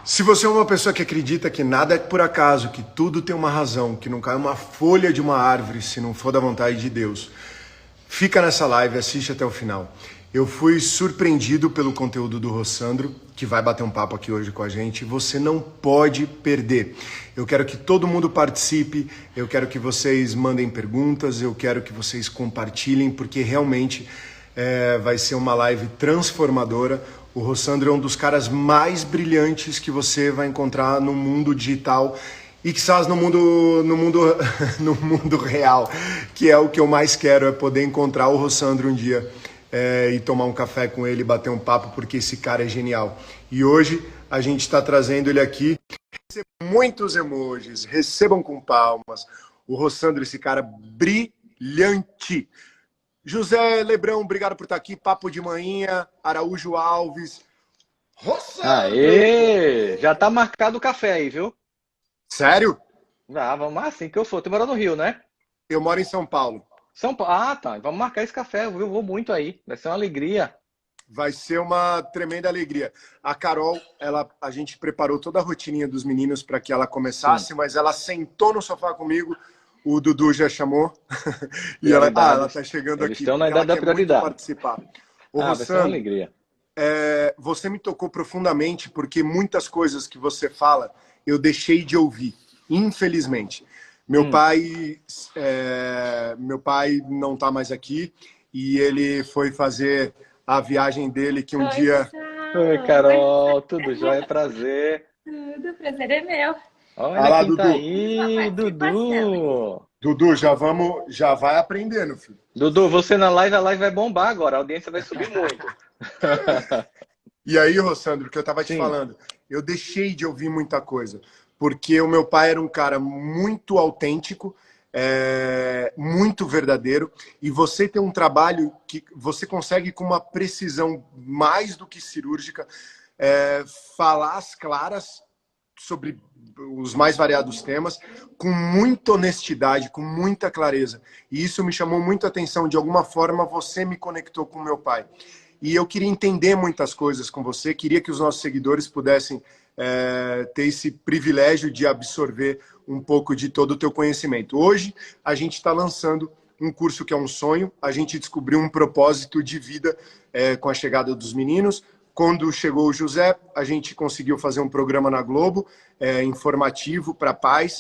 Se você é uma pessoa que acredita que nada é por acaso, que tudo tem uma razão, que não cai uma folha de uma árvore se não for da vontade de Deus, fica nessa live, assiste até o final. Eu fui surpreendido pelo conteúdo do Rossandro, que vai bater um papo aqui hoje com a gente. Você não pode perder. Eu quero que todo mundo participe, eu quero que vocês mandem perguntas, eu quero que vocês compartilhem, porque realmente vai ser uma live transformadora. O Rossandro é um dos caras mais brilhantes que você vai encontrar no mundo digital e quizás no mundo real, que é o que eu mais quero, é poder encontrar o Rossandro um dia e tomar um café com ele, bater um papo, porque esse cara é genial. E hoje a gente está trazendo ele aqui. Recebam muitos emojis, recebam com palmas. O Rossandro, esse cara brilhante. José Lebrão, obrigado por estar aqui. Papo de manhã, Araújo Alves. Rossandro! Aê! Já tá marcado o café aí, viu? Sério? Vamos assim que eu sou. Tu mora no Rio, né? Eu moro em São Paulo. São Paulo. Ah, tá. Vamos marcar esse café. Eu vou muito aí. Vai ser uma alegria. Vai ser uma tremenda alegria. A Carol, a gente preparou toda a rotininha dos meninos para que ela começasse, mas ela sentou no sofá comigo. O Dudu já chamou. E ela tá chegando eles aqui. Estão na idade da prioridade. Participar. Vai ser uma alegria. Você me tocou profundamente porque muitas coisas que você fala eu deixei de ouvir, infelizmente. Meu pai não está mais aqui e ele foi fazer a viagem dele que um dia... Oi, Carol, tudo jóia? Prazer. Tudo, prazer é meu. Olha quem Dudu. Tá aí, Dudu. Dudu, já vai aprendendo, filho. Dudu, você na live, a live vai bombar agora, a audiência vai subir muito. E aí, Rossandro, o que eu tava te falando, eu deixei de ouvir muita coisa, porque o meu pai era um cara muito autêntico, muito verdadeiro, e você tem um trabalho que você consegue com uma precisão mais do que cirúrgica, falar as claras sobre os mais variados temas, com muita honestidade, com muita clareza. E isso me chamou muito a atenção. De alguma forma, você me conectou com meu pai. E eu queria entender muitas coisas com você, queria que os nossos seguidores pudessem ter esse privilégio de absorver um pouco de todo o teu conhecimento. Hoje, a gente está lançando um curso que é um sonho, a gente descobriu um propósito de vida com a chegada dos meninos. Quando chegou o José, a gente conseguiu fazer um programa na Globo, informativo para pais.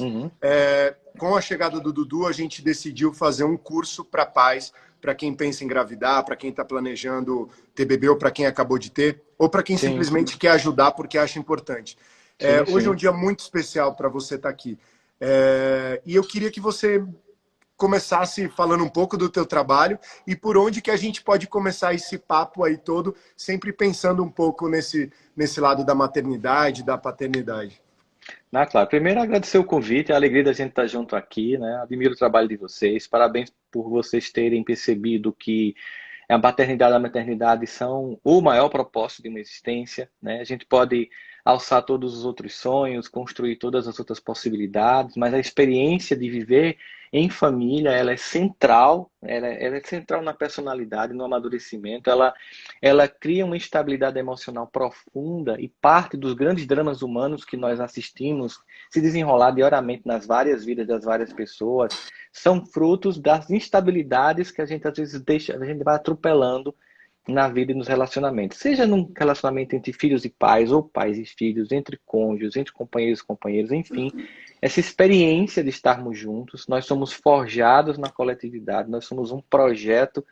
Com a chegada do Dudu, a gente decidiu fazer um curso para pais, para quem pensa em engravidar, para quem está planejando ter bebê, ou para quem acabou de ter, ou para quem simplesmente quer ajudar porque acha importante. Hoje é um dia muito especial para você estar aqui. E eu queria que você começasse falando um pouco do teu trabalho e por onde que a gente pode começar esse papo aí todo, sempre pensando um pouco nesse lado da maternidade, da paternidade. Claro. Primeiro, agradecer o convite, a alegria da gente estar junto aqui, né? Admiro o trabalho de vocês, parabéns por vocês terem percebido que a paternidade e a maternidade são o maior propósito de uma existência, né? A gente pode alçar todos os outros sonhos, construir todas as outras possibilidades, mas a experiência de viver em família, ela é central, ela é central na personalidade, no amadurecimento, ela cria uma estabilidade emocional profunda e parte dos grandes dramas humanos que nós assistimos se desenrolar diariamente nas várias vidas das várias pessoas, são frutos das instabilidades que a gente às vezes a gente vai atropelando na vida e nos relacionamentos. Seja num relacionamento entre filhos e pais, ou pais e filhos, entre cônjuges, entre companheiros e companheiros, enfim. Essa experiência de estarmos juntos, nós somos forjados na coletividade, nós somos um projeto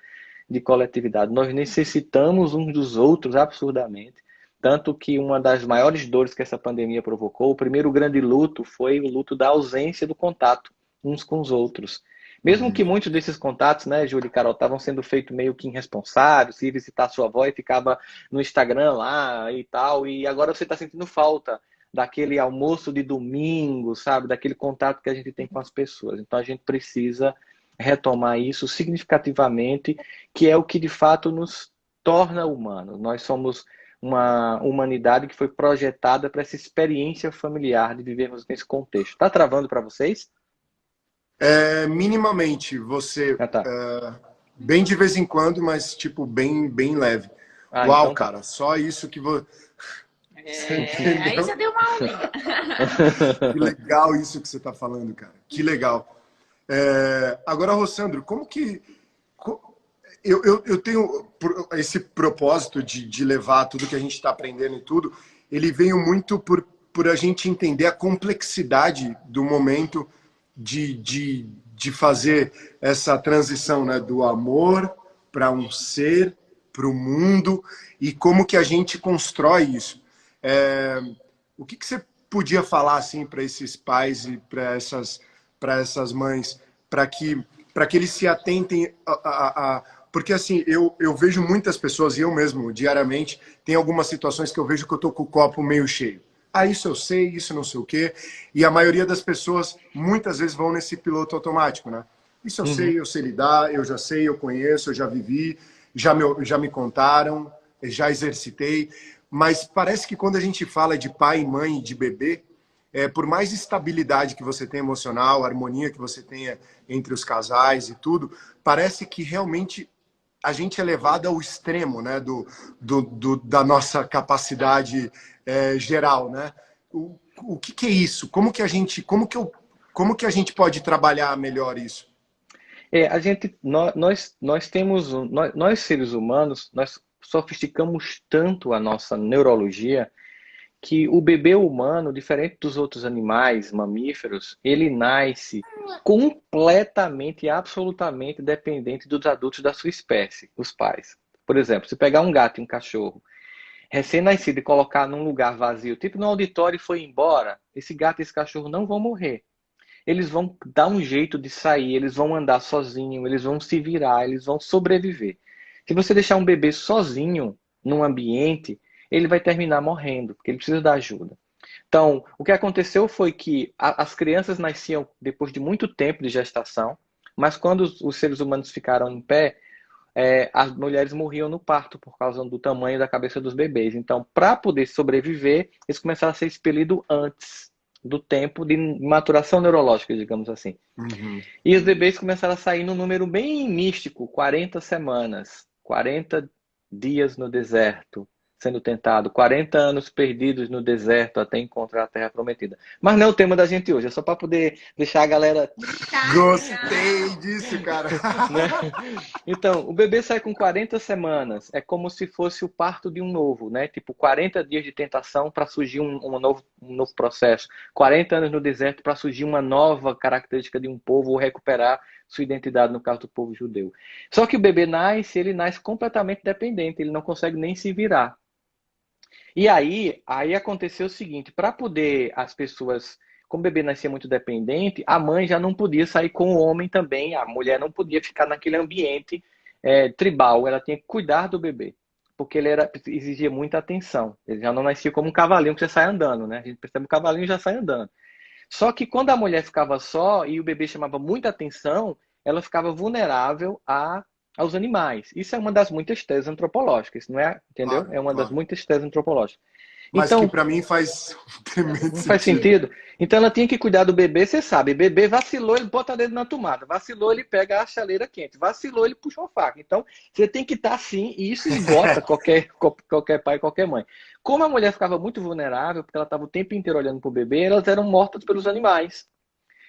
de coletividade. Nós necessitamos uns dos outros absurdamente. Tanto que uma das maiores dores que essa pandemia provocou, o primeiro grande luto foi o luto da ausência do contato uns com os outros. Mesmo que muitos desses contatos, né, Júlia e Carol, estavam sendo feitos meio que irresponsáveis, se visitar sua avó e ficava no Instagram lá e tal, e agora você está sentindo falta daquele almoço de domingo, sabe, daquele contato que a gente tem com as pessoas. Então a gente precisa retomar isso significativamente, que é o que de fato nos torna humanos. Nós somos uma humanidade que foi projetada para essa experiência familiar de vivermos nesse contexto. Está travando para vocês? Minimamente, você bem de vez em quando, mas tipo bem leve. Uau, então, cara, só isso que Você Aí entendeu? já deu uma aulinha. Que legal isso que você está falando, cara. Que legal. Agora, Rossandro, como que... Eu tenho esse propósito de levar tudo que a gente está aprendendo e tudo, ele veio muito por a gente entender a complexidade do momento de fazer essa transição, né, do amor para um ser, para o mundo, e como que a gente constrói isso. O que você podia falar assim para esses pais e para essas mães, para que eles se atentem porque assim, eu vejo muitas pessoas, e eu mesmo, diariamente, tem algumas situações que eu vejo que eu tô com o copo meio cheio. Ah, isso eu sei, isso não sei o quê. E a maioria das pessoas, muitas vezes, vão nesse piloto automático, né? Isso eu sei lidar, eu já sei, eu conheço, eu já vivi, já me contaram, já exercitei. Mas parece que quando a gente fala de pai, mãe, de bebê, por mais estabilidade que você tenha emocional, harmonia que você tenha entre os casais e tudo, parece que realmente a gente é levado ao extremo, né, da nossa capacidade geral, né? O que é isso? Como que a gente pode trabalhar melhor isso? Nós temos, nós seres humanos, nós sofisticamos tanto a nossa neurologia que o bebê humano, diferente dos outros animais, mamíferos, ele nasce completamente e absolutamente dependente dos adultos da sua espécie, os pais. Por exemplo, se pegar um gato e um cachorro recém-nascido e colocar num lugar vazio, tipo no auditório e foi embora, esse gato e esse cachorro não vão morrer. Eles vão dar um jeito de sair, eles vão andar sozinhos, eles vão se virar, eles vão sobreviver. Se você deixar um bebê sozinho num ambiente, ele vai terminar morrendo, porque ele precisa da ajuda. Então, o que aconteceu foi que as crianças nasciam depois de muito tempo de gestação, mas quando os seres humanos ficaram em pé, as mulheres morriam no parto por causa do tamanho da cabeça dos bebês. Então, para poder sobreviver, eles começaram a ser expelidos antes do tempo de maturação neurológica, digamos assim. Uhum. E os bebês começaram a sair num número bem místico, 40 semanas, 40 dias no deserto, sendo tentado, 40 anos perdidos no deserto até encontrar a Terra Prometida. Mas não é o tema da gente hoje, é só para poder deixar a galera... Gostei disso, cara. Né? Então, o bebê sai com 40 semanas, é como se fosse o parto de um novo, né? Tipo, 40 dias de tentação para surgir um novo processo, 40 anos no deserto para surgir uma nova característica de um povo ou recuperar sua identidade, no caso do povo judeu. Só que o bebê nasce, ele nasce completamente dependente, ele não consegue nem se virar. E aí aconteceu o seguinte, para poder as pessoas, como o bebê nascia muito dependente, a mãe já não podia sair com o homem também, a mulher não podia ficar naquele ambiente tribal, ela tinha que cuidar do bebê, porque exigia muita atenção. Ele já não nascia como um cavalinho que já sai andando, né? A gente percebe que o cavalinho já sai andando. Só que quando a mulher ficava só e o bebê chamava muita atenção, ela ficava vulnerável aos animais. Isso é uma das muitas teses antropológicas, não é? Entendeu? Claro, É uma das claro. muitas teses antropológicas. Mas que Então, para mim faz tremendo não faz sentido. sentido? Então ela tinha que cuidar do bebê, você sabe. Bebê vacilou, ele bota dedo na tomada. Vacilou, ele pega a chaleira quente. Vacilou, ele puxa uma faca. Então, você tem que estar assim, e isso esgota qualquer pai, qualquer mãe. Como a mulher ficava muito vulnerável, porque ela estava o tempo inteiro olhando para o bebê, elas eram mortas pelos animais.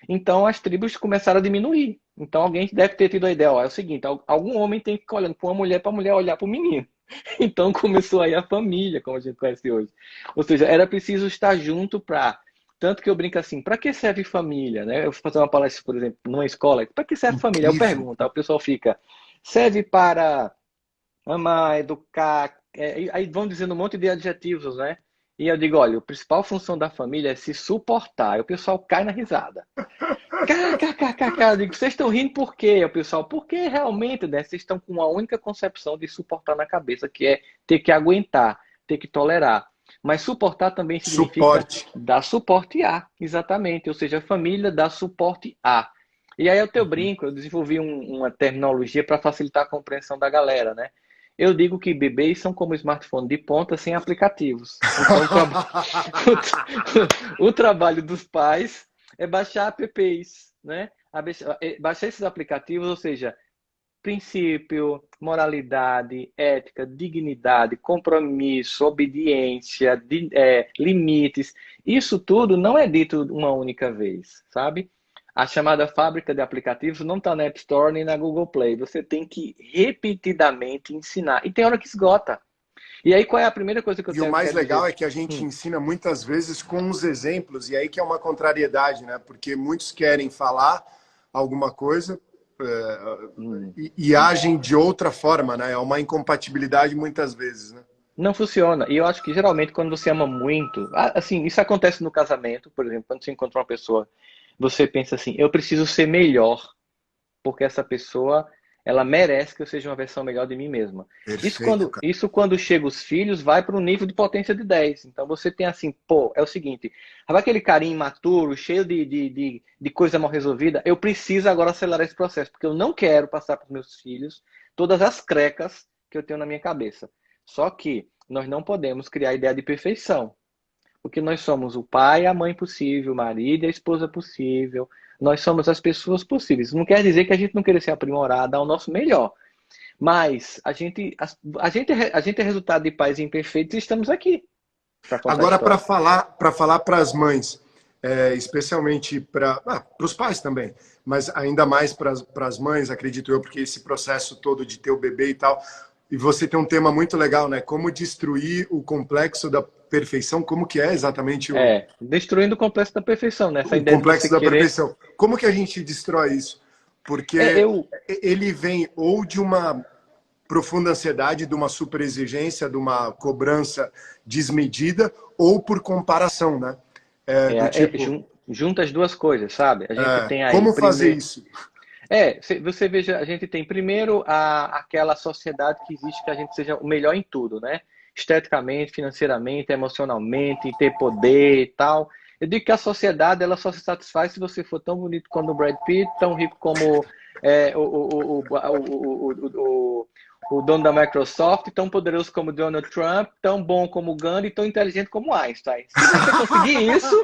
Então as tribos começaram a diminuir. Então alguém deve ter tido a ideia, ó, é o seguinte, algum homem tem que ficar olhando para uma mulher para a mulher olhar para o menino. Então começou aí a família, como a gente conhece hoje. Ou seja, era preciso estar junto para... Tanto que eu brinco assim, para que serve família? Né? Eu vou fazer uma palestra, por exemplo, numa escola, para que serve família? Eu Incrível. pergunto, aí o pessoal fica, serve para amar, educar, aí vão dizendo um monte de adjetivos, né? E eu digo, olha, a principal função da família é se suportar. Aí o pessoal cai na risada. KKKKK, eu digo, vocês estão rindo por quê? O pessoal, porque realmente, né, vocês estão com uma única concepção de suportar na cabeça, que é ter que aguentar, ter que tolerar. Mas suportar também significa Suporte. dar suporte a, exatamente. Ou seja, a família dá suporte a. E aí eu teu brinco, eu desenvolvi uma terminologia para facilitar a compreensão da galera, né? Eu digo que bebês são como smartphone de ponta sem aplicativos. Então, o trabalho dos pais é baixar apps, né? Baixar esses aplicativos, ou seja, princípio, moralidade, ética, dignidade, compromisso, obediência, limites. Isso tudo não é dito uma única vez, sabe? A chamada fábrica de aplicativos não está na App Store nem na Google Play. Você tem que repetidamente ensinar. E tem hora que esgota. E aí, qual é a primeira coisa que eu tenho E o mais legal dizer? é que a gente ensina muitas vezes com os exemplos, e aí que é uma contrariedade, né? Porque muitos querem falar alguma coisa e agem de outra forma, né? É uma incompatibilidade muitas vezes, né? Não funciona. E eu acho que geralmente quando você ama muito, assim, isso acontece no casamento, por exemplo, quando você encontra uma pessoa, você pensa assim, eu preciso ser melhor, porque essa pessoa, ela merece que eu seja uma versão melhor de mim mesma. Isso Perfeito, quando, cara. isso quando chega os filhos, vai para um nível de potência de 10. Então você tem assim, pô, é o seguinte, sabe aquele carinha imaturo, cheio de coisa mal resolvida? Eu preciso agora acelerar esse processo, porque eu não quero passar para os meus filhos todas as crecas que eu tenho na minha cabeça. Só que nós não podemos criar a ideia de perfeição. Porque nós somos o pai e a mãe possível, o marido e a esposa possível. Nós somos as pessoas possíveis. Não quer dizer que a gente não queira se aprimorar, dar o nosso melhor. Mas a gente é resultado de pais imperfeitos e estamos aqui para contar a Agora, história. para falar para as mães, especialmente para os pais também, mas ainda mais para as mães, acredito eu, porque esse processo todo de ter o bebê e tal, e você tem um tema muito legal, né? Como destruir o complexo da perfeição, como que é exatamente Destruindo o complexo da perfeição, né? Essa o ideia de você complexo da querer. perfeição? Como que a gente destrói isso? É, Porque eu, ele vem ou de uma profunda ansiedade, de uma superexigência, de uma cobrança desmedida, ou por comparação, né? Do tipo, junta as duas coisas, sabe? A gente tem aí como fazer primeiro. isso? Você veja, a gente tem primeiro aquela sociedade que existe que a gente seja o melhor em tudo, né? Esteticamente, financeiramente, emocionalmente, ter poder e tal. Eu digo que a sociedade ela só se satisfaz se você for tão bonito como o Brad Pitt, tão rico como o dono da Microsoft, tão poderoso como Donald Trump, tão bom como Gandhi, tão inteligente como Einstein. Se você conseguir isso,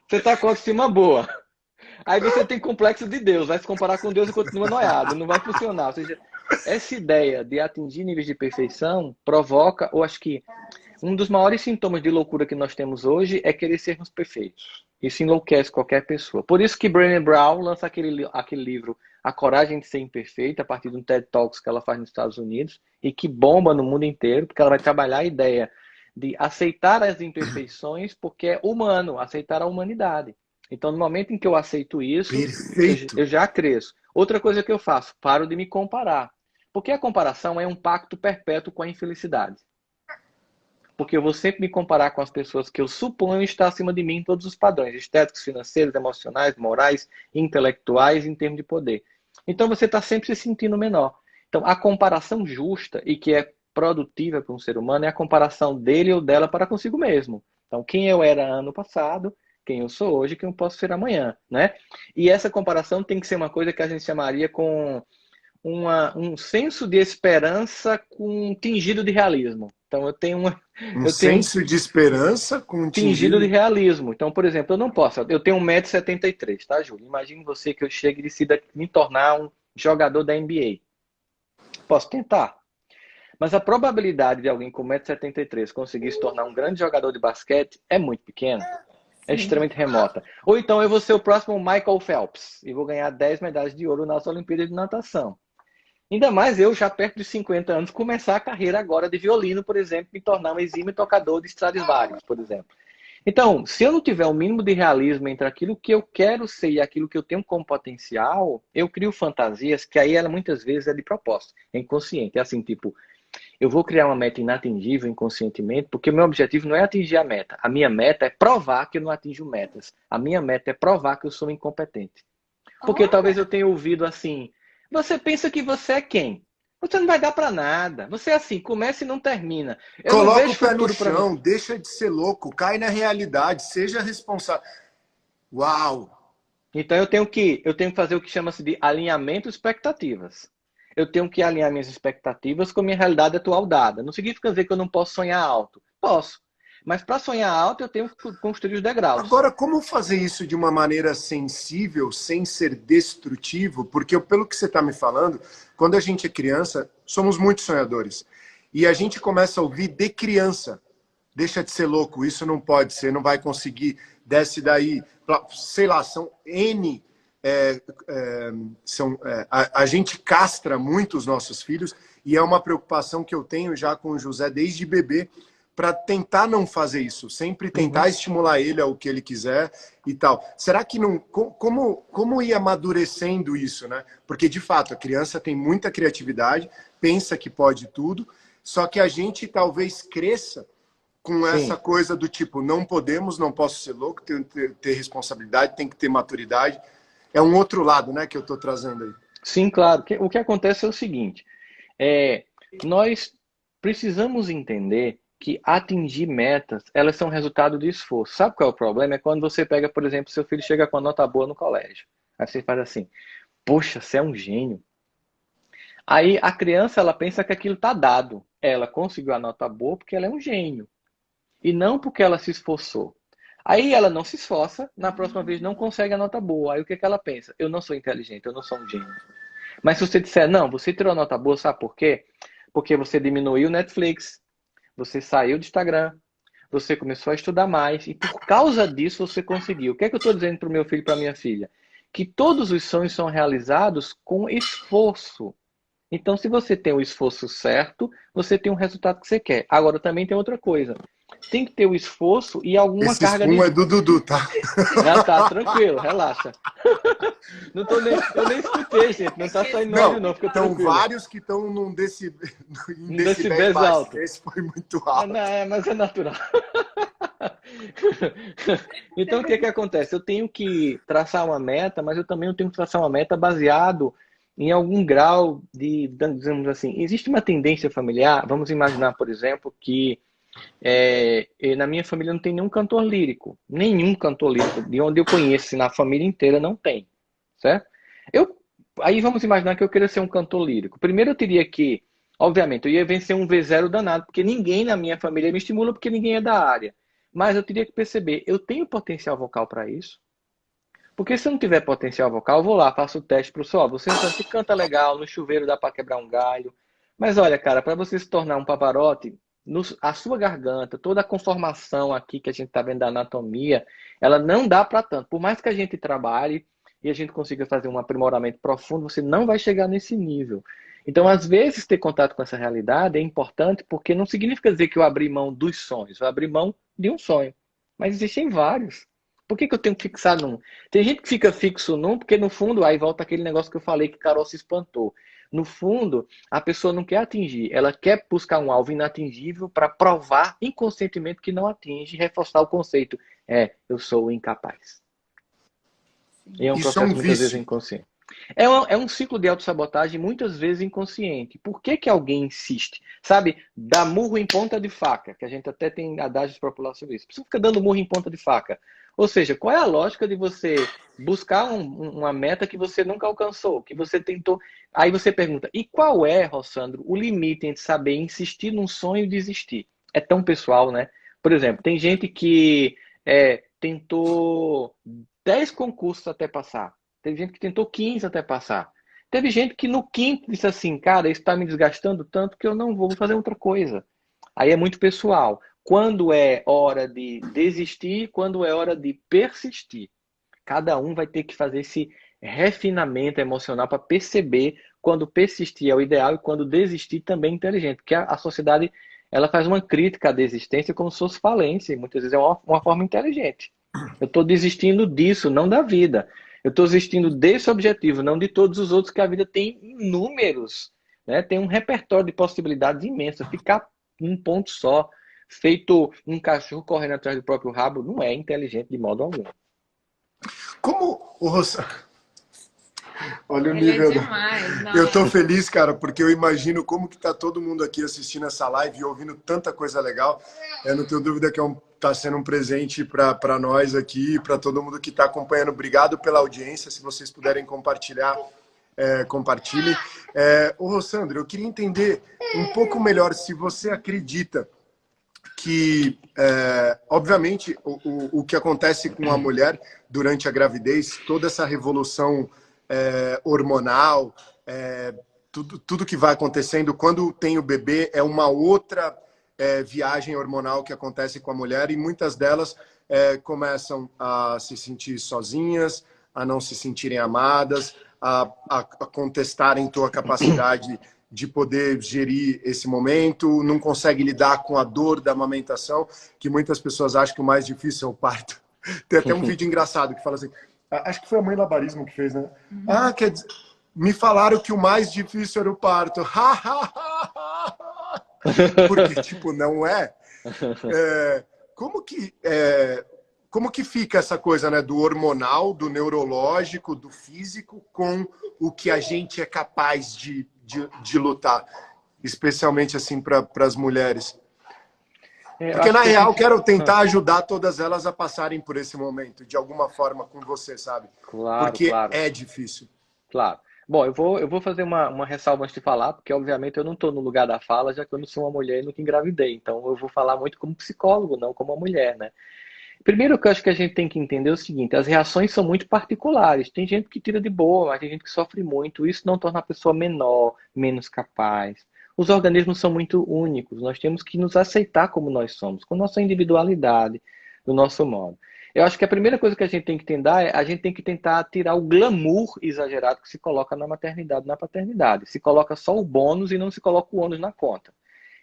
você está com autoestima boa. Aí você tem complexo de Deus, vai se comparar com Deus e continua noiado, não vai funcionar. Ou seja, essa ideia de atingir níveis de perfeição provoca, ou acho que um dos maiores sintomas de loucura que nós temos hoje é querer sermos perfeitos. Isso enlouquece qualquer pessoa. Por isso que Brené Brown lança aquele livro A Coragem de Ser Imperfeita, a partir de um TED Talks que ela faz nos Estados Unidos, e que bomba no mundo inteiro, porque ela vai trabalhar a ideia de aceitar as imperfeições, porque é humano, aceitar a humanidade. Então, no momento em que eu aceito isso, Perfeito. eu já cresço. Outra coisa que eu faço, paro de me comparar. Porque a comparação é um pacto perpétuo com a infelicidade. Porque eu vou sempre me comparar com as pessoas que eu suponho estar acima de mim em todos os padrões, estéticos, financeiros, emocionais, morais, intelectuais, em termos de poder. Então você está sempre se sentindo menor. Então a comparação justa e que é produtiva para um ser humano é a comparação dele ou dela para consigo mesmo. Então quem eu era ano passado, quem eu sou hoje, quem eu posso ser amanhã, né? E essa comparação tem que ser uma coisa que a gente chamaria com um senso de esperança com um tingido de realismo. Então Um eu tenho um senso de esperança com um tingido de tingido. realismo. Então, por exemplo, eu não posso. Eu tenho 1,73 m, tá, Júlio? Imagine você que eu chegue e decida me tornar um jogador da NBA. Posso tentar. Mas a probabilidade de alguém com 1,73 m conseguir se tornar um grande jogador de basquete é muito pequena. É extremamente remota. Ou então eu vou ser o próximo Michael Phelps e vou ganhar 10 medalhas de ouro nas Olimpíadas de Natação. Ainda mais eu, já perto de 50 anos, começar a carreira agora de violino, por exemplo, me tornar um exímio tocador de Stradivarius, por exemplo. Então, se eu não tiver o mínimo de realismo entre aquilo que eu quero ser e aquilo que eu tenho como potencial, eu crio fantasias que aí ela muitas vezes é de propósito, é inconsciente. É assim, tipo, eu vou criar uma meta inatingível inconscientemente, porque o meu objetivo não é atingir a meta. A minha meta é provar que eu não atinjo metas. A minha meta é provar que eu sou incompetente. Porque talvez eu tenha ouvido assim, você pensa que você é quem? Você não vai dar para nada. Você é assim, começa e não termina. Eu não Coloca o vejo pé no futuro para você. chão, deixa de ser louco, cai na realidade, seja responsável. Uau! Então eu tenho que fazer o que chama-se de alinhamento de expectativas. Eu tenho que alinhar minhas expectativas com a minha realidade atual dada. Não significa dizer que eu não posso sonhar alto. Posso. Mas para sonhar alto, eu tenho que construir os degraus. Agora, como fazer isso de uma maneira sensível, sem ser destrutivo? Porque, pelo que você está me falando, quando a gente é criança, somos muito sonhadores. E a gente começa a ouvir de criança. Deixa de ser louco, isso não pode ser, não vai conseguir, desce daí. Sei lá, são N... a gente castra muito os nossos filhos e é uma preocupação que eu tenho já com o José desde bebê, para tentar não fazer isso, sempre tentar estimular ele ao que ele quiser e tal. Será que não... Como ir amadurecendo isso, né? Porque, de fato, a criança tem muita criatividade, pensa que pode tudo, só que a gente talvez cresça com essa coisa do tipo, não podemos, não posso ser louco, tem que ter responsabilidade, tem que ter maturidade. É um outro lado, né, que eu estou trazendo aí. Sim, claro. O que acontece é o seguinte, nós precisamos entender que atingir metas, elas são resultado de esforço. Sabe qual é o problema? É quando você pega, por exemplo, seu filho chega com a nota boa no colégio. Aí você faz assim, poxa, você é um gênio. Aí a criança, ela pensa que aquilo está dado. Ela conseguiu a nota boa porque ela é um gênio. E não porque ela se esforçou. Aí ela não se esforça, na próxima vez não consegue a nota boa. Aí o que ela pensa? Eu não sou inteligente, eu não sou um gênio. Mas se você disser, não, você tirou a nota boa, sabe por quê? Porque você diminuiu o Netflix, você saiu do Instagram, você começou a estudar mais, e por causa disso você conseguiu. O que é que eu estou dizendo para o meu filho e para a minha filha? Que todos os sonhos são realizados com esforço. Então, se você tem o esforço certo, você tem o resultado que você quer. Agora, também tem outra coisa. Tem que ter o esforço e alguma Esse carga de... é do Dudu, tá? Ah, tá, tranquilo, relaxa. Eu nem escutei, gente. Não tá saindo áudio, não. Fica Estão tranquilo. vários que estão em decibéis baixo. alto. Esse foi muito alto. Mas é natural. Então, o que que acontece? Eu tenho que traçar uma meta, mas eu também tenho que traçar uma meta baseado em algum grau de, digamos assim, existe uma tendência familiar. Vamos imaginar, por exemplo, que na minha família não tem nenhum cantor lírico. Nenhum cantor lírico. De onde eu conheço, na família inteira não tem. Certo? Aí vamos imaginar que eu queira ser um cantor lírico. Primeiro eu teria que, obviamente, eu ia vencer um V0 danado, porque ninguém na minha família me estimula, porque ninguém é da área. Mas eu teria que perceber, eu tenho potencial vocal para isso? Porque se eu não tiver potencial vocal, eu vou lá, faço o teste pro sol. Você canta legal, no chuveiro dá para quebrar um galho. Mas olha, cara, para você se tornar um Pavarotti, a sua garganta, toda a conformação aqui que a gente está vendo da anatomia, ela não dá para tanto. Por mais que a gente trabalhe e a gente consiga fazer um aprimoramento profundo, você não vai chegar nesse nível. Então, às vezes, ter contato com essa realidade é importante porque não significa dizer que eu abri mão dos sonhos, eu abri mão de um sonho. Mas existem vários. Por que eu tenho que fixar num? Tem gente que fica fixo num, porque no fundo, aí volta aquele negócio que eu falei que Carol se espantou. No fundo, a pessoa não quer atingir, ela quer buscar um alvo inatingível para provar inconscientemente que não atinge e reforçar o conceito. Eu sou incapaz. E é um processo muitas vezes inconsciente. É um ciclo de autossabotagem muitas vezes inconsciente. Por que que alguém insiste? Sabe, dá murro em ponta de faca, que a gente até tem adágios populares sobre isso. Você fica dando murro em ponta de faca. Ou seja, qual é a lógica de você buscar uma meta que você nunca alcançou, que você tentou... Aí você pergunta, e qual é, Rossandro, o limite entre saber insistir num sonho e desistir? É tão pessoal, né? Por exemplo, tem gente que tentou 10 concursos até passar. Teve gente que tentou 15 até passar. Teve gente que no quinto disse assim, cara, isso está me desgastando tanto que eu não vou fazer outra coisa. Aí é muito pessoal. Quando é hora de desistir, quando é hora de persistir. Cada um vai ter que fazer esse refinamento emocional para perceber quando persistir é o ideal e quando desistir também é inteligente. Porque a sociedade ela faz uma crítica à desistência como se fosse falência. E muitas vezes é uma forma inteligente. Eu estou desistindo disso, não da vida. Eu estou desistindo desse objetivo, não de todos os outros que a vida tem inúmeros. Né? Tem um repertório de possibilidades imenso. Ficar num ponto só, feito um cachorro correndo atrás do próprio rabo, não é inteligente de modo algum. Como o Rossandro... Olha o nível. Eu tô feliz, cara, porque eu imagino como que tá todo mundo aqui assistindo essa live e ouvindo tanta coisa legal. Eu não tenho dúvida que tá sendo um presente para nós aqui, para todo mundo que está acompanhando. Obrigado pela audiência. Se vocês puderem compartilhar, compartilhem. Ô, Rossandro, eu queria entender um pouco melhor se você acredita que, obviamente, o que acontece com a mulher durante a gravidez, toda essa revolução hormonal, tudo que vai acontecendo, quando tem o bebê, é uma outra viagem hormonal que acontece com a mulher, e muitas delas começam a se sentir sozinhas, a não se sentirem amadas, a contestarem tua capacidade de poder gerir esse momento, não consegue lidar com a dor da amamentação, que muitas pessoas acham que o mais difícil é o parto. Tem até um vídeo engraçado que fala assim, acho que foi a mãe Labarismo que fez, né? Quer dizer, me falaram que o mais difícil era o parto. Porque, tipo, não é. Como que fica essa coisa, né, do hormonal, do neurológico, do físico, com o que a gente é capaz de lutar, especialmente assim para as mulheres? Porque, na real, quero tentar ajudar todas elas a passarem por esse momento, de alguma forma, com você, sabe? Claro, Porque claro. é difícil. Claro. Bom, eu vou fazer uma ressalva antes de falar, porque obviamente eu não estou no lugar da fala, já que eu não sou uma mulher e nunca engravidei. Então eu vou falar muito como psicólogo, não como uma mulher, né? Primeiro que eu acho que a gente tem que entender é o seguinte, as reações são muito particulares. Tem gente que tira de boa, mas tem gente que sofre muito. Isso não torna a pessoa menor, menos capaz. Os organismos são muito únicos. Nós temos que nos aceitar como nós somos, com nossa individualidade, do nosso modo. Eu acho que a primeira coisa que a gente tem que tentar é a gente tem que tentar tirar o glamour exagerado que se coloca na maternidade, na paternidade. Se coloca só o bônus e não se coloca o ônus na conta.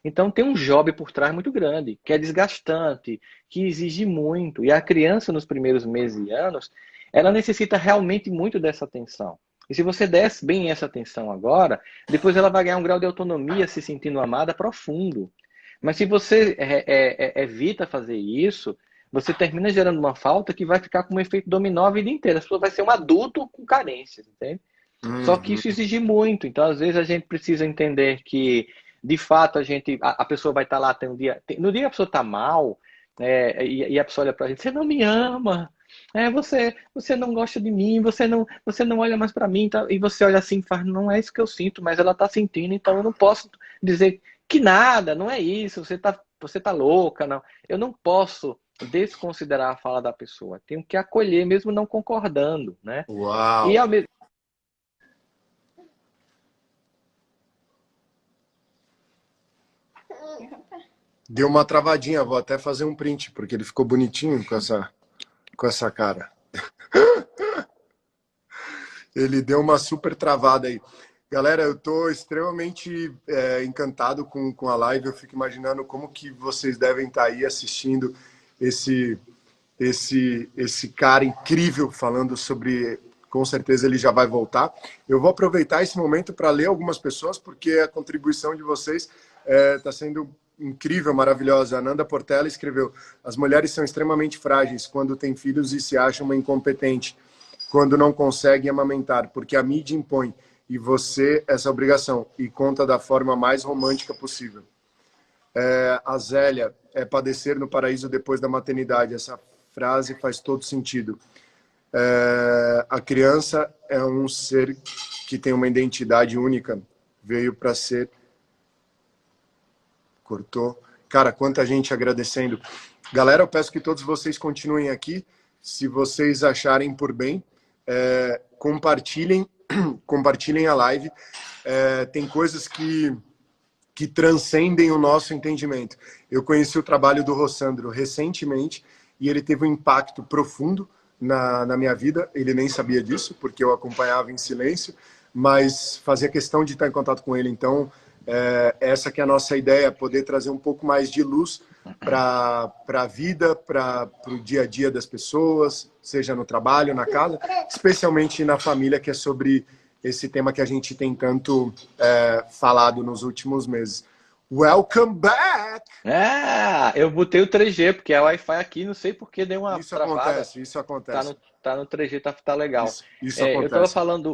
Então tem um job por trás muito grande, que é desgastante, que exige muito. E a criança, nos primeiros meses e anos, ela necessita realmente muito dessa atenção. E se você der bem essa atenção agora, depois ela vai ganhar um grau de autonomia se sentindo amada profundo. Mas se você evita fazer isso, você termina gerando uma falta que vai ficar com um efeito dominó a vida inteira. A pessoa vai ser um adulto com carências, entende? Só que isso exige muito. Então, às vezes, a gente precisa entender que, de fato, a pessoa vai estar lá, no dia que a pessoa está mal, e a pessoa olha para a gente, você não me ama, você não gosta de mim, você não olha mais para mim, tá? E você olha assim e faz, não é isso que eu sinto, mas ela está sentindo, então eu não posso dizer que nada, não é isso, você tá louca, não. Eu não posso desconsiderar a fala da pessoa, tenho que acolher, mesmo não concordando, né? Uau! E ao mesmo Deu uma travadinha, vou até fazer um print, porque ele ficou bonitinho com essa cara. Ele deu uma super travada aí. Galera, eu estou extremamente encantado com a live. Eu fico imaginando como que vocês devem estar aí assistindo esse cara incrível falando sobre... Com certeza ele já vai voltar. Eu vou aproveitar esse momento para ler algumas pessoas, porque a contribuição de vocês está sendo incrível, maravilhosa. A Ananda Portela escreveu: as mulheres são extremamente frágeis quando têm filhos e se acham uma incompetente quando não conseguem amamentar, porque a mídia impõe e você essa obrigação e conta da forma mais romântica possível. A Zélia, padecer no paraíso depois da maternidade. Essa frase faz todo sentido. A criança é um ser que tem uma identidade única, veio para ser... Cortou. Cara, quanta gente agradecendo. Galera, eu peço que todos vocês continuem aqui. Se vocês acharem por bem, compartilhem a live. Tem coisas que transcendem o nosso entendimento. Eu conheci o trabalho do Rossandro recentemente e ele teve um impacto profundo na minha vida. Ele nem sabia disso, porque eu acompanhava em silêncio, mas fazia questão de estar em contato com ele. Então, essa que é a nossa ideia, poder trazer um pouco mais de luz para a vida, para o dia a dia das pessoas, seja no trabalho, na casa, especialmente na família, que é sobre esse tema que a gente tem tanto falado nos últimos meses. Welcome back! eu botei o 3G, porque a Wi-Fi aqui, não sei por que deu uma Isso travada. acontece. Tá no 3G, tá legal. Isso acontece.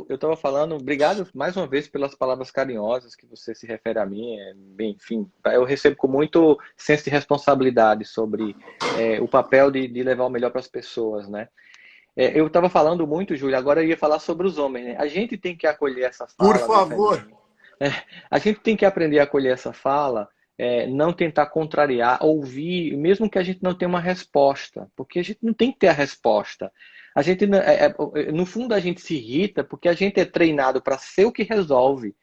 Eu tava falando, obrigado mais uma vez pelas palavras carinhosas que você se refere a mim. Bem, enfim, eu recebo com muito senso de responsabilidade sobre o papel de levar o melhor para as pessoas, né? Eu estava falando muito, Júlia, agora eu ia falar sobre os homens, né? A gente tem que acolher essa fala. Por favor! A gente tem que aprender a acolher essa fala não tentar contrariar, ouvir, mesmo que a gente não tenha uma resposta, porque a gente não tem que ter a resposta. A gente, no fundo, a gente se irrita porque a gente é treinado para ser o que resolve.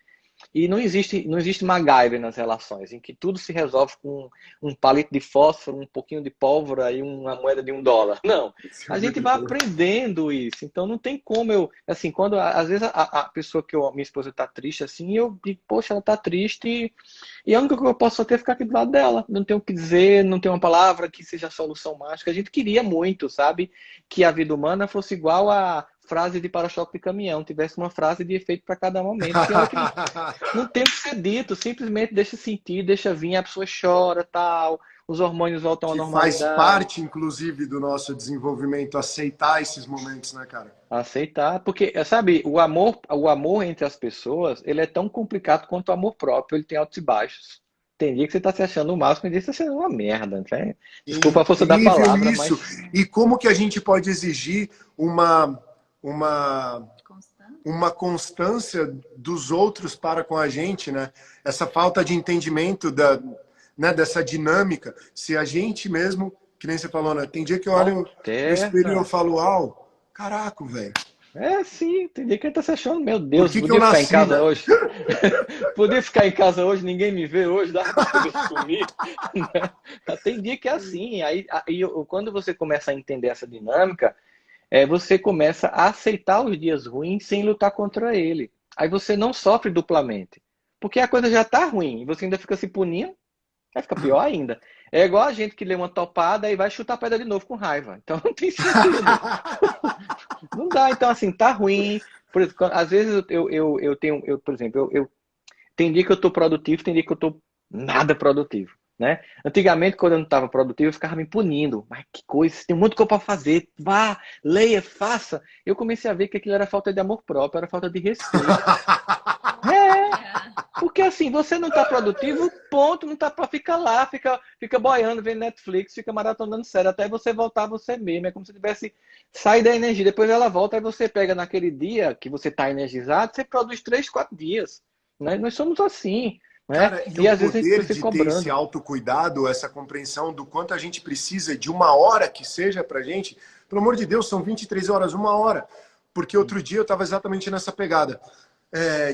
E não existe MacGyver nas relações, em que tudo se resolve com um palito de fósforo, um pouquinho de pólvora e uma moeda de $1. Não, Isso é a gente muito vai bom. aprendendo isso. Então não tem como assim, quando às vezes a pessoa minha esposa está triste assim, eu digo, poxa, ela está triste e a única coisa que eu posso fazer é ficar aqui do lado dela. Não tenho o que dizer, não tenho uma palavra que seja a solução mágica. A gente queria muito, sabe, que a vida humana fosse igual a frase de para-choque de caminhão, tivesse uma frase de efeito para cada momento. Tem hora que não tem o que ser dito, simplesmente deixa sentir, deixa vir, a pessoa chora, tal, os hormônios voltam à Que faz normalidade. parte, inclusive, do nosso desenvolvimento, aceitar esses momentos, né, cara? Aceitar, porque, sabe, o amor entre as pessoas, ele é tão complicado quanto o amor próprio, ele tem altos e baixos. Tem dia que você está se achando o máximo, tem dia que você está achando uma merda, né? Desculpa a força da Incrível palavra, isso. mas E como que a gente pode exigir uma, uma constância dos outros para com a gente, né? Essa falta de entendimento né, dessa dinâmica. Se a gente mesmo, que nem você falou, né? Tem dia que eu olho no espelho e eu alterna. falo, uau, caraca, velho. É, sim, tem dia que ele tá se achando, meu Por Deus, que que eu podia ficar em nasci, casa né? hoje. Podia ficar em casa hoje, ninguém me vê hoje, dá pra poder sumir. Né? Tem dia que é assim. Aí quando você começa a entender essa dinâmica, você começa a aceitar os dias ruins sem lutar contra ele. Aí você não sofre duplamente. Porque a coisa já tá ruim, e você ainda fica se punindo, vai ficar pior ainda. É igual a gente que lê uma topada e vai chutar a pedra de novo com raiva. Então não tem sentido. Não dá, então assim, tá ruim. Por exemplo, às vezes eu tenho, por exemplo, tem dia que eu tô produtivo, tem dia que eu tô nada produtivo, né? Antigamente, quando eu não estava produtivo, eu ficava me punindo. Mas que coisa, tem muito coisa para fazer. Vá, leia, faça. Eu comecei a ver que aquilo era falta de amor próprio, era falta de respeito. É, porque assim, você não está produtivo, ponto, não tá para ficar lá, fica boiando, vendo Netflix, fica maratonando série, até você voltar você mesmo. É como se tivesse saído da energia. Depois ela volta, aí você pega naquele dia que você está energizado, você produz 3, 4 dias. Né? Nós somos assim, né? Cara, e E o às vezes a gente poder fica se de ter esse cobrando. autocuidado, essa compreensão do quanto a gente precisa de uma hora que seja pra gente, pelo amor de Deus, são 23 horas, uma hora. Porque outro dia eu estava exatamente nessa pegada.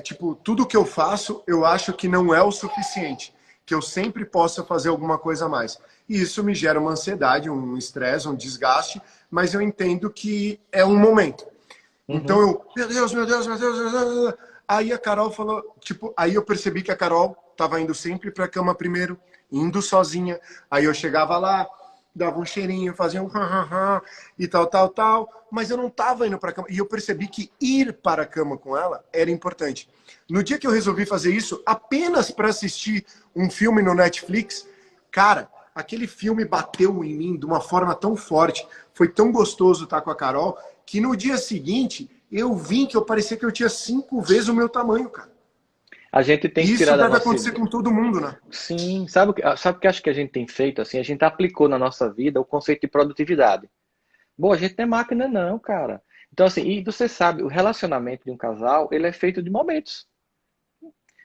Tipo, tudo que eu faço, eu acho que não é o suficiente. Que eu sempre possa fazer alguma coisa a mais. E isso me gera uma ansiedade, um estresse, um desgaste, mas eu entendo que é um momento. Então Uhum. eu, meu Deus, meu Deus, meu Deus, meu Deus. Aí a Carol falou, tipo, aí eu percebi que a Carol tava indo sempre pra cama primeiro, indo sozinha. Aí eu chegava lá, dava um cheirinho, fazia um e tal, tal, tal, mas eu não tava indo pra cama. E eu percebi que ir para a cama com ela era importante. No dia que eu resolvi fazer isso, apenas para assistir um filme no Netflix, cara, aquele filme bateu em mim de uma forma tão forte, foi tão gostoso estar com a Carol, que no dia seguinte eu vi que eu parecia que eu tinha 5 vezes o meu tamanho, cara. A gente tem E que isso tirar da deve nossa acontecer ideia. com todo mundo, né? Sim, sabe o que acho que a gente tem feito assim? A gente aplicou na nossa vida o conceito de produtividade. Bom, a gente não é máquina não, cara. Então assim, e você sabe, o relacionamento de um casal, ele é feito de momentos.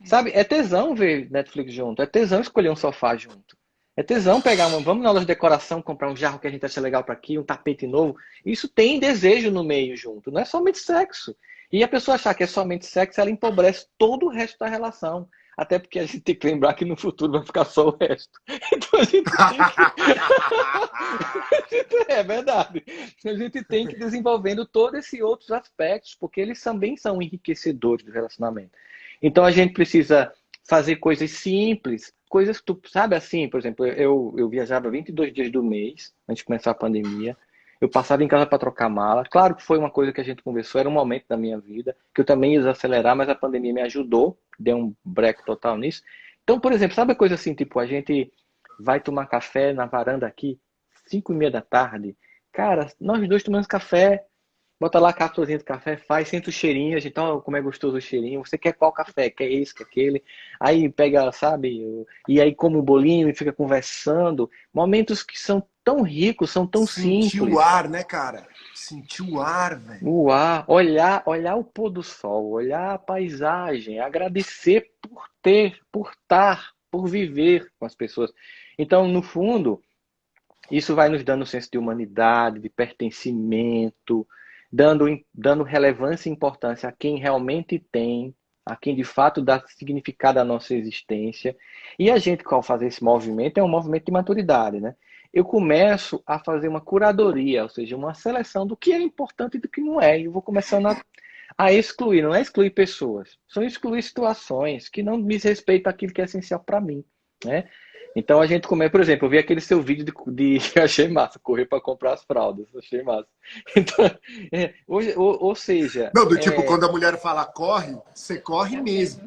Sabe? É tesão ver Netflix junto, é tesão escolher um sofá junto. É tesão pegar vamos na loja de decoração, comprar um jarro que a gente acha legal para aqui, um tapete novo. Isso tem desejo no meio junto, não é somente sexo. E a pessoa achar que é somente sexo, ela empobrece todo o resto da relação. Até porque a gente tem que lembrar que no futuro vai ficar só o resto. Então a gente tem que. É verdade. A gente tem que ir desenvolvendo todos esses outros aspectos, porque eles também são enriquecedores do relacionamento. Então a gente precisa fazer coisas simples, coisas que tu sabe assim, por exemplo, eu viajava 22 dias do mês antes de começar a pandemia. Eu passava em casa para trocar mala. Claro que foi uma coisa que a gente conversou, era um momento da minha vida que eu também ia desacelerar, mas a pandemia me ajudou, deu um break total nisso. Então, por exemplo, sabe a coisa assim, tipo, a gente vai tomar café na varanda aqui, 5h30 da tarde. Cara, nós dois tomamos café, bota lá a cápsulazinha de café, faz, sente o cheirinho, a gente, ó, como é gostoso o cheirinho. Você quer qual café? Quer esse, quer aquele? Aí pega, sabe? E aí come um bolinho e fica conversando. Momentos que são tão ricos, são tão Sentir o simples. ar, né, cara? Sentir o ar, velho. O ar, olhar o pôr do sol, olhar a paisagem, agradecer por ter, por estar. por viver com as pessoas. Então, no fundo, isso vai nos dando um senso de humanidade, de pertencimento, dando relevância e importância a quem realmente tem, a quem de fato dá significado à nossa existência. E a gente, ao fazer esse movimento, é um movimento de maturidade, né? Eu começo a fazer uma curadoria, ou seja, uma seleção do que é importante e do que não é. E eu vou começando a excluir, não é excluir pessoas, são excluir situações que não diz respeito àquilo que é essencial para mim, né? Então a gente começa, por exemplo, eu vi aquele seu vídeo eu achei massa, correr para comprar as fraldas, achei massa. Então, ou seja, Não, do tipo, quando a mulher fala corre, você corre mesmo.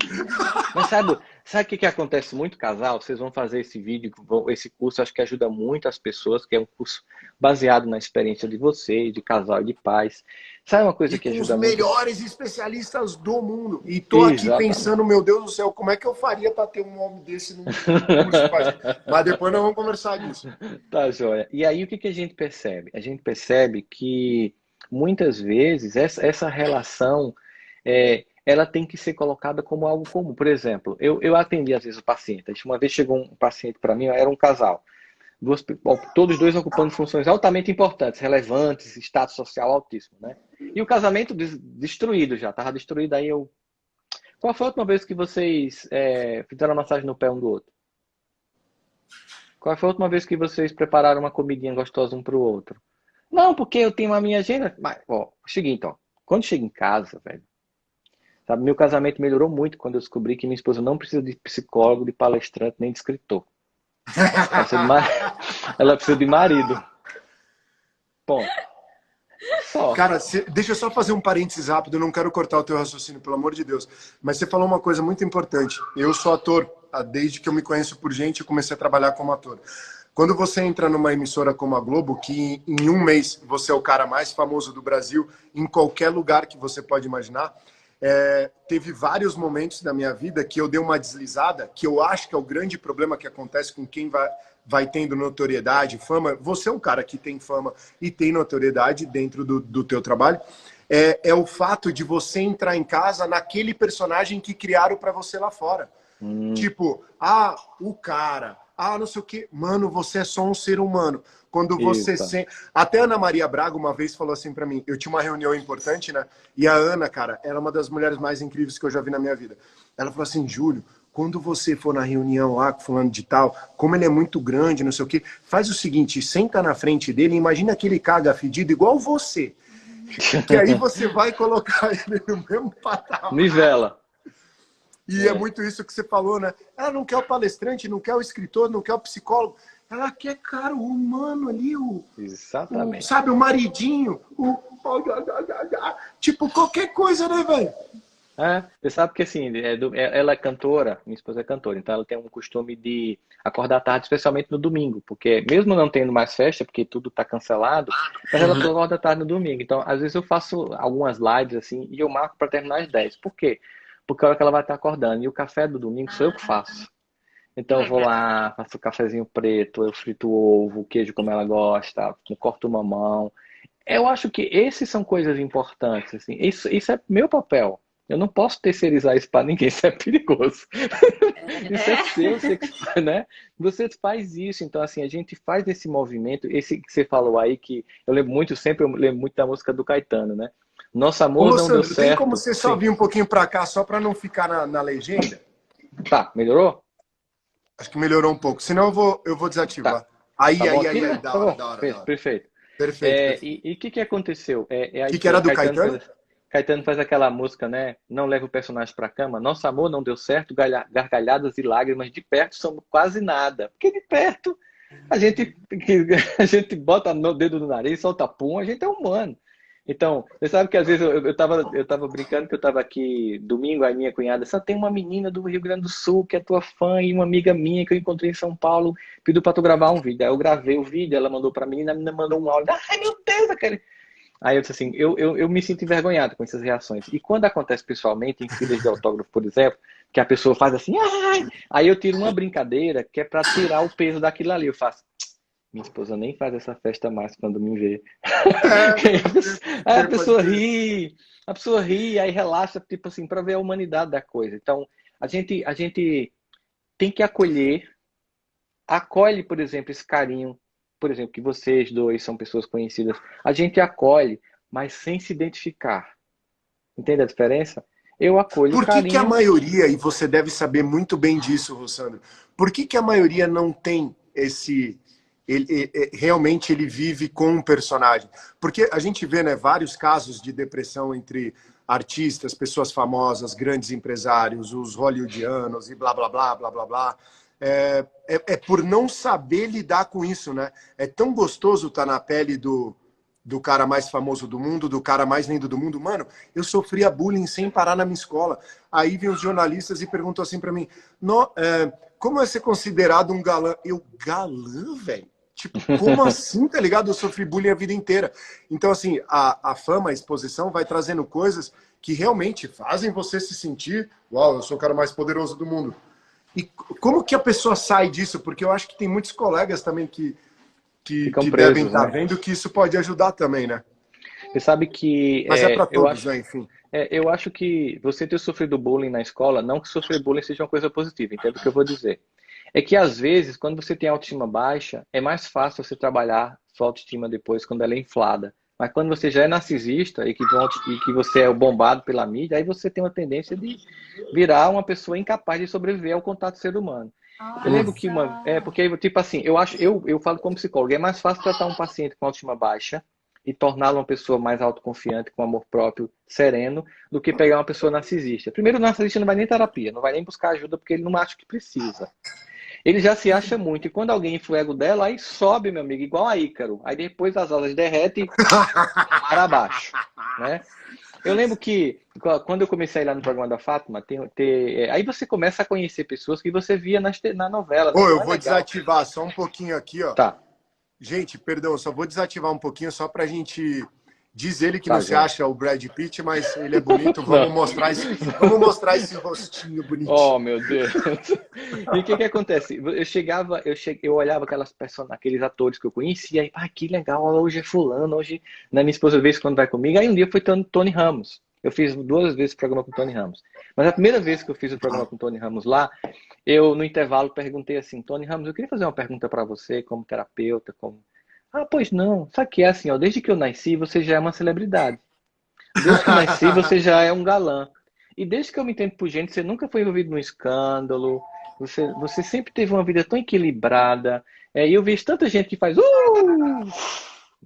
mas sabe o que acontece muito, casal? Vocês vão fazer esse vídeo, esse curso, acho que ajuda muito as pessoas, que é um curso baseado na experiência de vocês, de casal e de pais. Sabe uma coisa E que com os ajuda muito? melhores especialistas do mundo. E tô aqui Exatamente. pensando, meu Deus do céu, como é que eu faria para ter um homem desse num curso com a gente? Mas depois nós vamos conversar disso. Tá, joia. E aí o que a gente percebe? A gente percebe que muitas vezes essa relação ela tem que ser colocada como algo comum. Por exemplo, eu atendi às vezes o paciente. Uma vez chegou um paciente para mim, era um casal, todos dois ocupando funções altamente importantes, relevantes, status social altíssimo, né? E o casamento destruído já, estava destruído. Aí qual foi a última vez que vocês fizeram a massagem no pé um do outro? Qual foi a última vez que vocês prepararam uma comidinha gostosa um pro outro? Não, porque eu tenho a minha agenda. Mas, ó, o seguinte, ó. Quando chega em casa, velho, sabe, meu casamento melhorou muito quando eu descobri que minha esposa não precisa de psicólogo, de palestrante, nem de escritor. Ela precisa de, ela precisa de marido. Ponto. Só. Cara, deixa eu só fazer um parênteses rápido, eu não quero cortar o teu raciocínio, pelo amor de Deus. Mas você falou uma coisa muito importante. Eu sou ator, desde que eu me conheço por gente, eu comecei a trabalhar como ator. Quando você entra numa emissora como a Globo, que em um mês você é o cara mais famoso do Brasil, em qualquer lugar que você pode imaginar, teve vários momentos da minha vida que eu dei uma deslizada, que eu acho que é o grande problema que acontece com quem vai tendo notoriedade, fama. Você é um cara que tem fama e tem notoriedade dentro do teu trabalho. É o fato de você entrar em casa naquele personagem que criaram para você lá fora. Tipo, o cara, não sei o quê. Mano, você é só um ser humano. Quando você Até a Ana Maria Braga uma vez falou assim pra mim, eu tinha uma reunião importante, né? E a Ana, cara, era uma das mulheres mais incríveis que eu já vi na minha vida. Ela falou assim, Júlio, quando você for na reunião lá com fulano de tal, como ele é muito grande, não sei o quê, faz o seguinte, senta na frente dele e imagina que ele caga fedido igual você. Que aí você vai colocar ele no mesmo patamar. Nivela. E é muito isso que você falou, né? Ela não quer o palestrante, não quer o escritor, não quer o psicólogo. Ela quer, cara, o humano ali, Exatamente. sabe, o maridinho, tipo, qualquer coisa, né, velho? Você sabe que assim, ela é cantora, minha esposa é cantora, então ela tem um costume de acordar tarde, especialmente no domingo, porque mesmo não tendo mais festa, porque tudo tá cancelado, mas ela acorda tarde no domingo. Então, às vezes eu faço algumas lives assim e eu marco para terminar às 10. Por quê? Porque é a hora que ela vai estar acordando. E o café do domingo sou eu que faço. Então eu vou lá, faço o cafezinho preto, eu frito o ovo, o queijo como ela gosta, corto o mamão. Eu acho que esses são coisas importantes, assim. Isso é meu papel. Eu não posso terceirizar isso para ninguém, isso é perigoso. Isso é seu, você, né? Você faz isso, então assim, a gente faz esse movimento, esse que você falou aí, que eu lembro muito, sempre eu lembro muito da música do Caetano, né? Nosso amor não deu Sandro, certo. tem como você só vir um pouquinho para cá, só para não ficar na legenda? Tá, melhorou? Acho que melhorou um pouco, senão eu vou desativar. Tá. Aí, Tá bom aqui, aí, né? da Tá hora, bom. da hora, da hora. Perfeito. Perfeito. E o que aconteceu? É a Que era história. do Caetano? Caetano faz aquela música, né? Não leva o personagem pra cama. Nosso amor não deu certo, gargalhadas e lágrimas de perto somos quase nada. Porque de perto a gente, a gente bota o dedo no nariz, solta pum, a gente é humano. Então, você sabe que às vezes eu tava brincando que eu tava aqui domingo, a minha cunhada, só tem uma menina do Rio Grande do Sul que é tua fã e uma amiga minha que eu encontrei em São Paulo pediu pra tu gravar um vídeo. Aí eu gravei o vídeo, ela mandou pra mim, a menina mandou um áudio. Ai, meu Deus, aquele... Aí eu disse assim, eu me sinto envergonhado com essas reações. E quando acontece pessoalmente, em filas de autógrafo, por exemplo, que a pessoa faz assim, ai! Aí eu tiro uma brincadeira que é pra tirar o peso daquilo ali. Eu faço, minha esposa nem faz essa festa mais quando me vê. Aí a pessoa ri, aí relaxa, tipo assim, para ver a humanidade da coisa. Então, a gente tem que acolher, acolhe, por exemplo, esse carinho, por exemplo, que vocês dois são pessoas conhecidas, a gente acolhe, mas sem se identificar. Entende a diferença? Eu acolho o Por que que a carinho. maioria, e você deve saber muito bem disso, Rossandro, por que que a maioria não tem esse... realmente ele vive com um personagem? Porque a gente vê, né, vários casos de depressão entre artistas, pessoas famosas, grandes empresários, os hollywoodianos e blá, blá, blá, blá, blá, blá. É por não saber lidar com isso, né? É tão gostoso estar na pele do cara mais famoso do mundo, do cara mais lindo do mundo. Mano, eu sofria bullying sem parar na minha escola. Aí vem os jornalistas e perguntam assim pra mim, como é ser considerado um galã? Eu, galã, velho? Tipo, como assim, tá ligado? Eu sofri bullying a vida inteira. Então, assim, a fama, a exposição vai trazendo coisas que realmente fazem você se sentir, uau, eu sou o cara mais poderoso do mundo. E como que a pessoa sai disso? Porque eu acho que tem muitos colegas também Ficam que devem presos, estar né? vendo que isso pode ajudar também, né? Você sabe que Mas é para todos, né? Enfim. eu acho que você ter sofrido bullying na escola, não que sofrer bullying seja uma coisa positiva, entende o que eu vou dizer? É que às vezes, quando você tem autoestima baixa, é mais fácil você trabalhar sua autoestima depois quando ela é inflada. Mas quando você já é narcisista e que você é bombado pela mídia, aí você tem uma tendência de virar uma pessoa incapaz de sobreviver ao contato ser humano. Eu lembro que porque tipo assim, eu falo como psicólogo, é mais fácil tratar um paciente com autoestima baixa e torná-lo uma pessoa mais autoconfiante, com amor próprio, sereno, do que pegar uma pessoa narcisista. Primeiro, o narcisista não vai nem terapia, não vai nem buscar ajuda porque ele não acha que precisa. Ele já se acha muito, e quando alguém infla o ego dela, aí sobe, meu amigo, igual a Ícaro. Aí depois as asas derretem e para abaixo, né? Eu lembro que quando eu comecei a ir lá no programa da Fátima, aí você começa a conhecer pessoas que você via na novela, né? Ô, Então eu é vou legal. desativar só um pouquinho aqui, ó. Tá, Gente, perdão, eu só vou desativar um pouquinho só pra gente... Diz ele que tá, você gente. acha o Brad Pitt, mas ele é bonito. Não. Vamos mostrar esse rostinho bonitinho. Oh, meu Deus. E o que que acontece? Eu olhava aqueles atores que eu conhecia, e, que legal, hoje é fulano, hoje, na minha esposa, vez quando vai comigo, aí um dia foi Tony Ramos. Eu fiz 2 vezes o programa com Tony Ramos. Mas a primeira vez que eu fiz o programa com Tony Ramos lá, eu, no intervalo, perguntei assim, Tony Ramos, eu queria fazer uma pergunta para você, como terapeuta, como... Ah, pois não. Sabe que é assim, ó, desde que eu nasci, você já é uma celebridade. Desde que eu nasci, você já é um galã. E desde que eu me entendo por gente, você nunca foi envolvido num escândalo. Você sempre teve uma vida tão equilibrada. E eu vejo tanta gente que faz.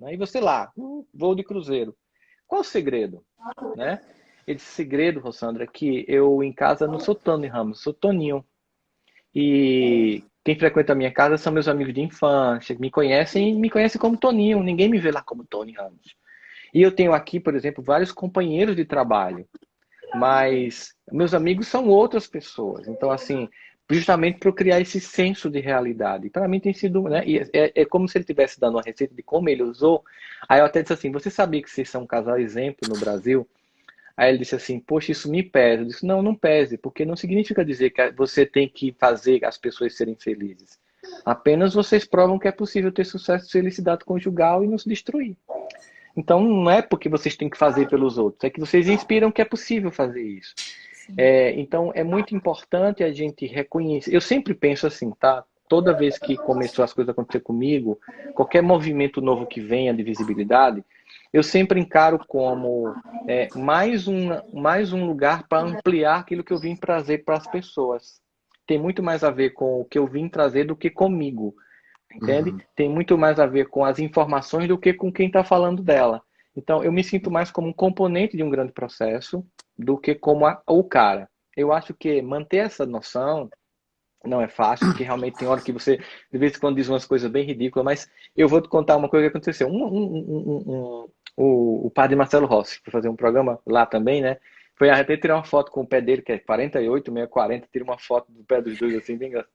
Aí você lá, voo de cruzeiro. Qual o segredo? Né? Esse segredo, Rossandra, é que eu em casa não sou Tony Ramos, sou Toninho. E quem frequenta a minha casa são meus amigos de infância, que me conhecem e me conhecem como Toninho. Ninguém me vê lá como Tony Ramos. E eu tenho aqui, por exemplo, vários companheiros de trabalho, mas meus amigos são outras pessoas. Então, assim, justamente para eu criar esse senso de realidade. Para mim tem sido, né? É como se ele estivesse dando uma receita de como ele usou. Aí eu até disse assim: você sabia que vocês são um casal exemplo no Brasil? Aí ele disse assim: poxa, isso me pesa. Eu disse: não, não pese, porque não significa dizer que você tem que fazer as pessoas serem felizes. Apenas vocês provam que é possível ter sucesso e felicidade conjugal e não se destruir. Então, não é porque vocês têm que fazer pelos outros, é que vocês inspiram que é possível fazer isso. Então, é muito importante a gente reconhecer. Eu sempre penso assim, tá? Toda vez que começou as coisas a acontecer comigo, qualquer movimento novo que venha de visibilidade, eu sempre encaro como mais um lugar para ampliar aquilo que eu vim trazer para as pessoas. Tem muito mais a ver com o que eu vim trazer do que comigo. Entende? Tem muito mais a ver com as informações do que com quem está falando dela. Então, eu me sinto mais como um componente de um grande processo do que como o cara. Eu acho que manter essa noção não é fácil, porque realmente tem hora que você, de vez em quando, diz umas coisas bem ridículas, mas eu vou te contar uma coisa que aconteceu. O padre Marcelo Rossi, foi fazer um programa lá também, né? Foi até tirar uma foto com o pé dele, que é 48, 640, tira uma foto do pé dos dois, assim, bem engraçado.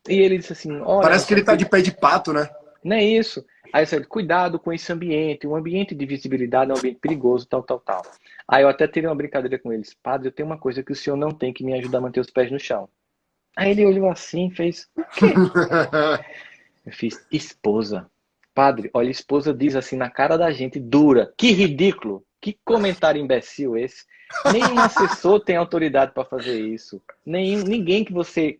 E ele disse assim, olha, Parece que ele Rossano, tá de pé de pato, né? não é isso. Aí eu disse, cuidado com esse ambiente, um ambiente de visibilidade é um ambiente perigoso, tal, tal, tal. Aí eu até tirei uma brincadeira com eles. Padre, eu tenho uma coisa que o senhor não tem que me ajudar a manter os pés no chão. Aí ele olhou assim, fez, o quê? Eu fiz, esposa. Padre, olha, esposa diz assim na cara da gente, dura. Que que comentário imbecil esse? Nenhum assessor tem autoridade para fazer isso. Ninguém que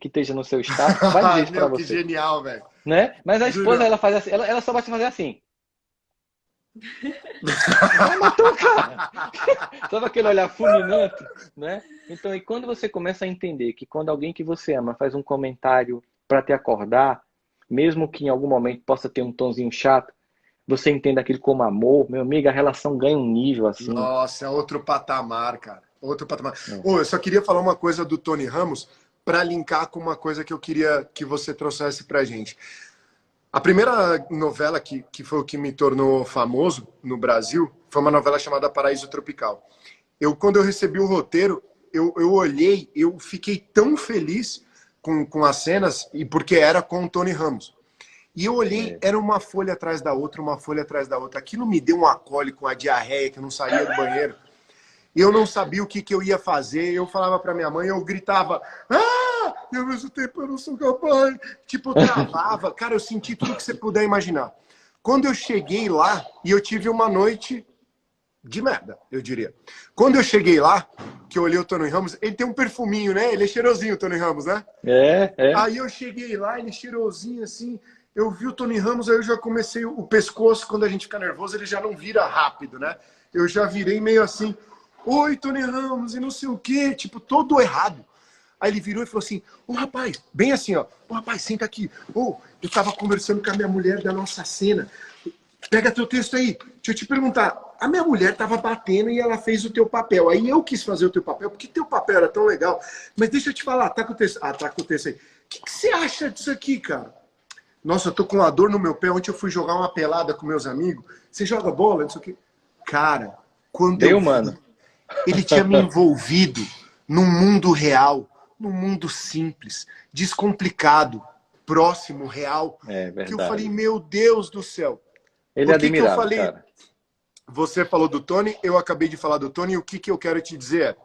esteja no seu staff vai dizer isso para Meu, que você. genial, velho. Né? Mas a esposa, Juro. ela faz assim, ela só vai fazer assim. Vai matar o cara. Sabe aquele olhar fulminante, né? Então, e quando você começa a entender que quando alguém que você ama faz um comentário para te acordar, mesmo que em algum momento possa ter um tonzinho chato, você entende aquilo como amor, meu amigo, a relação ganha um nível assim. Nossa, é outro patamar, cara. Outro patamar. É. Ô, eu só queria falar uma coisa do Tony Ramos para linkar com uma coisa que eu queria que você trouxesse pra gente. A primeira novela que foi o que me tornou famoso no Brasil foi uma novela chamada Paraíso Tropical. Quando eu recebi o roteiro, eu olhei, eu fiquei tão feliz com as cenas, e porque era com o Tony Ramos. E eu olhei, era uma folha atrás da outra, uma folha atrás da outra. Aquilo me deu um acole com a diarreia, que eu não saía do banheiro. Eu não sabia o que eu ia fazer. Eu falava para minha mãe, eu gritava, e ao mesmo tempo eu não sou capaz. Tipo, eu travava. Cara, eu senti tudo que você puder imaginar. Quando eu cheguei lá, e eu tive uma noite de merda, eu diria. Quando eu cheguei lá, que eu olhei o Tony Ramos, ele tem um perfuminho, né? Ele é cheirosinho, o Tony Ramos, né? É. Aí eu cheguei lá, ele cheirosinho assim, eu vi o Tony Ramos, aí eu já comecei o pescoço, quando a gente fica nervoso, ele já não vira rápido, né? Eu já virei meio assim, oi, Tony Ramos, e não sei o quê, tipo, todo errado. Aí ele virou e falou assim, ô rapaz, bem assim, ó, ô rapaz, senta aqui. Eu tava conversando com a minha mulher da nossa cena, pega teu texto aí, deixa eu te perguntar, a minha mulher tava batendo e ela fez o teu papel, aí eu quis fazer o teu papel, porque teu papel era tão legal, mas deixa eu te falar, tá com o texto, tá com o texto aí. O que você acha disso aqui, cara? Nossa, eu tô com uma dor no meu pé. Ontem eu fui jogar uma pelada com meus amigos. Você joga bola? Não sei o quê. Cara, quando eu Deu, vi, mano. ele tinha me envolvido num mundo real, num mundo simples, descomplicado, próximo, real, É que eu falei, verdade. meu Deus do céu. Ele é Por que eu admirável, falei? cara. Você falou do Tony, eu acabei de falar do Tony, e o que eu quero te dizer é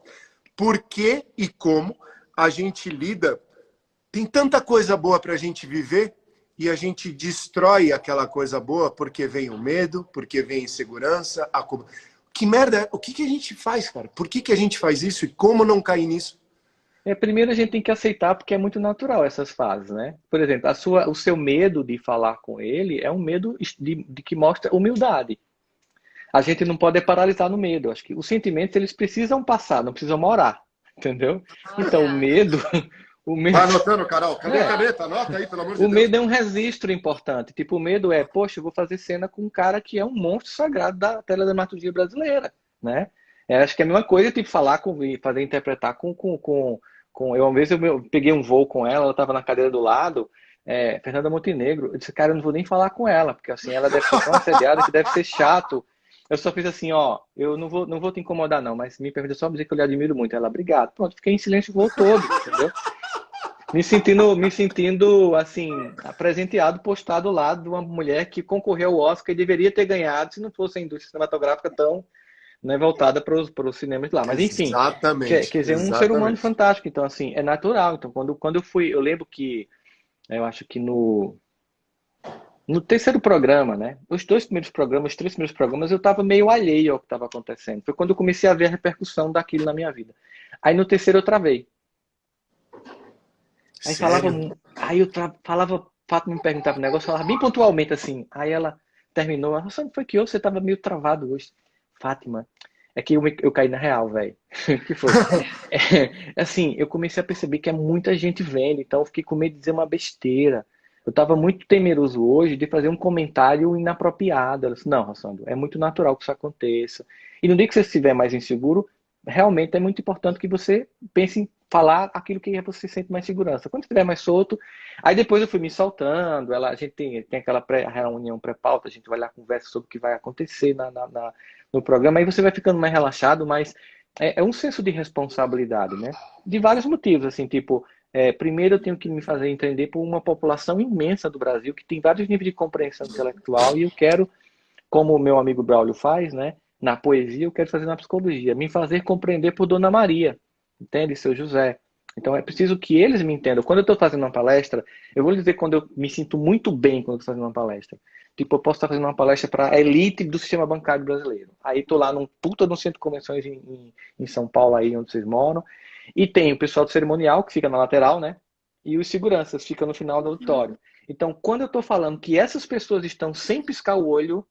por que e como a gente lida. Tem tanta coisa boa para a gente viver e a gente destrói aquela coisa boa porque vem o medo, porque vem a insegurança, a culpa. Que merda é? O que a gente faz, cara? Por que a gente faz isso e como não cair nisso? Primeiro a gente tem que aceitar porque é muito natural essas fases, né? Por exemplo, o seu medo de falar com ele é um medo de que mostra humildade. A gente não pode paralisar no medo. Acho que os sentimentos eles precisam passar, não precisam morar, entendeu? Então o medo, o medo, Vai anotando, Carol. Cadê a é, caneta? Anota aí, pelo amor de o Deus. medo é um registro importante. Tipo, o medo é, poxa, eu vou fazer cena com um cara que é um monstro sagrado da teledramaturgia brasileira, né? Acho que é a mesma coisa, tipo, falar com e fazer interpretar eu uma vez eu peguei um voo com ela estava na cadeira do lado, Fernanda Montenegro. Eu disse, cara, eu não vou nem falar com ela, porque assim, ela deve ser tão assediada que deve ser chato. Eu só fiz assim, ó, eu não vou te incomodar não, mas me permita só dizer que eu lhe admiro muito. Ela, obrigado. Pronto, fiquei em silêncio o voo todo, entendeu? Me sentindo assim, presenteado, postado ao lado de uma mulher que concorreu ao Oscar e deveria ter ganhado se não fosse a indústria cinematográfica tão, né, voltada para os cinemas de lá. Mas enfim, quer Exatamente, dizer, um ser humano exatamente. fantástico. Então, assim, é natural. Então, quando eu fui, eu lembro que, eu acho que no terceiro programa, né? Os dois primeiros programas, os três primeiros programas, eu estava meio alheio ao que estava acontecendo. Foi quando eu comecei a ver a repercussão daquilo na minha vida. Aí no terceiro eu travei. Aí falava, Sério? falava, Fátima me perguntava um negócio, falava bem pontualmente assim. Aí ela terminou, nossa, não foi que você tava meio travado hoje. Fátima, é que eu caí na real, velho. que foi? Assim, eu comecei a perceber que é muita gente vendo, então eu fiquei com medo de dizer uma besteira. Eu tava muito temeroso hoje de fazer um comentário inapropriado. Ela disse, não, Rossandro, é muito natural que isso aconteça. E no dia que você estiver mais inseguro, realmente é muito importante que você pense em falar aquilo que você sente mais segurança. Quando estiver mais solto, aí depois eu fui me soltando, a gente tem aquela reunião pré-pauta, a gente vai lá conversa sobre o que vai acontecer no programa, aí você vai ficando mais relaxado, mas é um senso de responsabilidade, né? De vários motivos, assim, tipo, primeiro eu tenho que me fazer entender por uma população imensa do Brasil que tem vários níveis de compreensão intelectual e eu quero, como o meu amigo Braulio faz, né? Na poesia, eu quero fazer na psicologia, me fazer compreender por Dona Maria, entende, seu José? Então é preciso que eles me entendam. Quando eu estou fazendo uma palestra, eu vou lhe dizer quando eu me sinto muito bem quando estou fazendo uma palestra. Tipo, eu posso estar fazendo uma palestra para a elite do sistema bancário brasileiro. Aí tô lá num puta no centro de convenções em São Paulo, aí onde vocês moram. E tem o pessoal do cerimonial, que fica na lateral, né? E os seguranças, ficam no final do auditório. Então, quando eu tô falando que essas pessoas estão sem piscar o olho,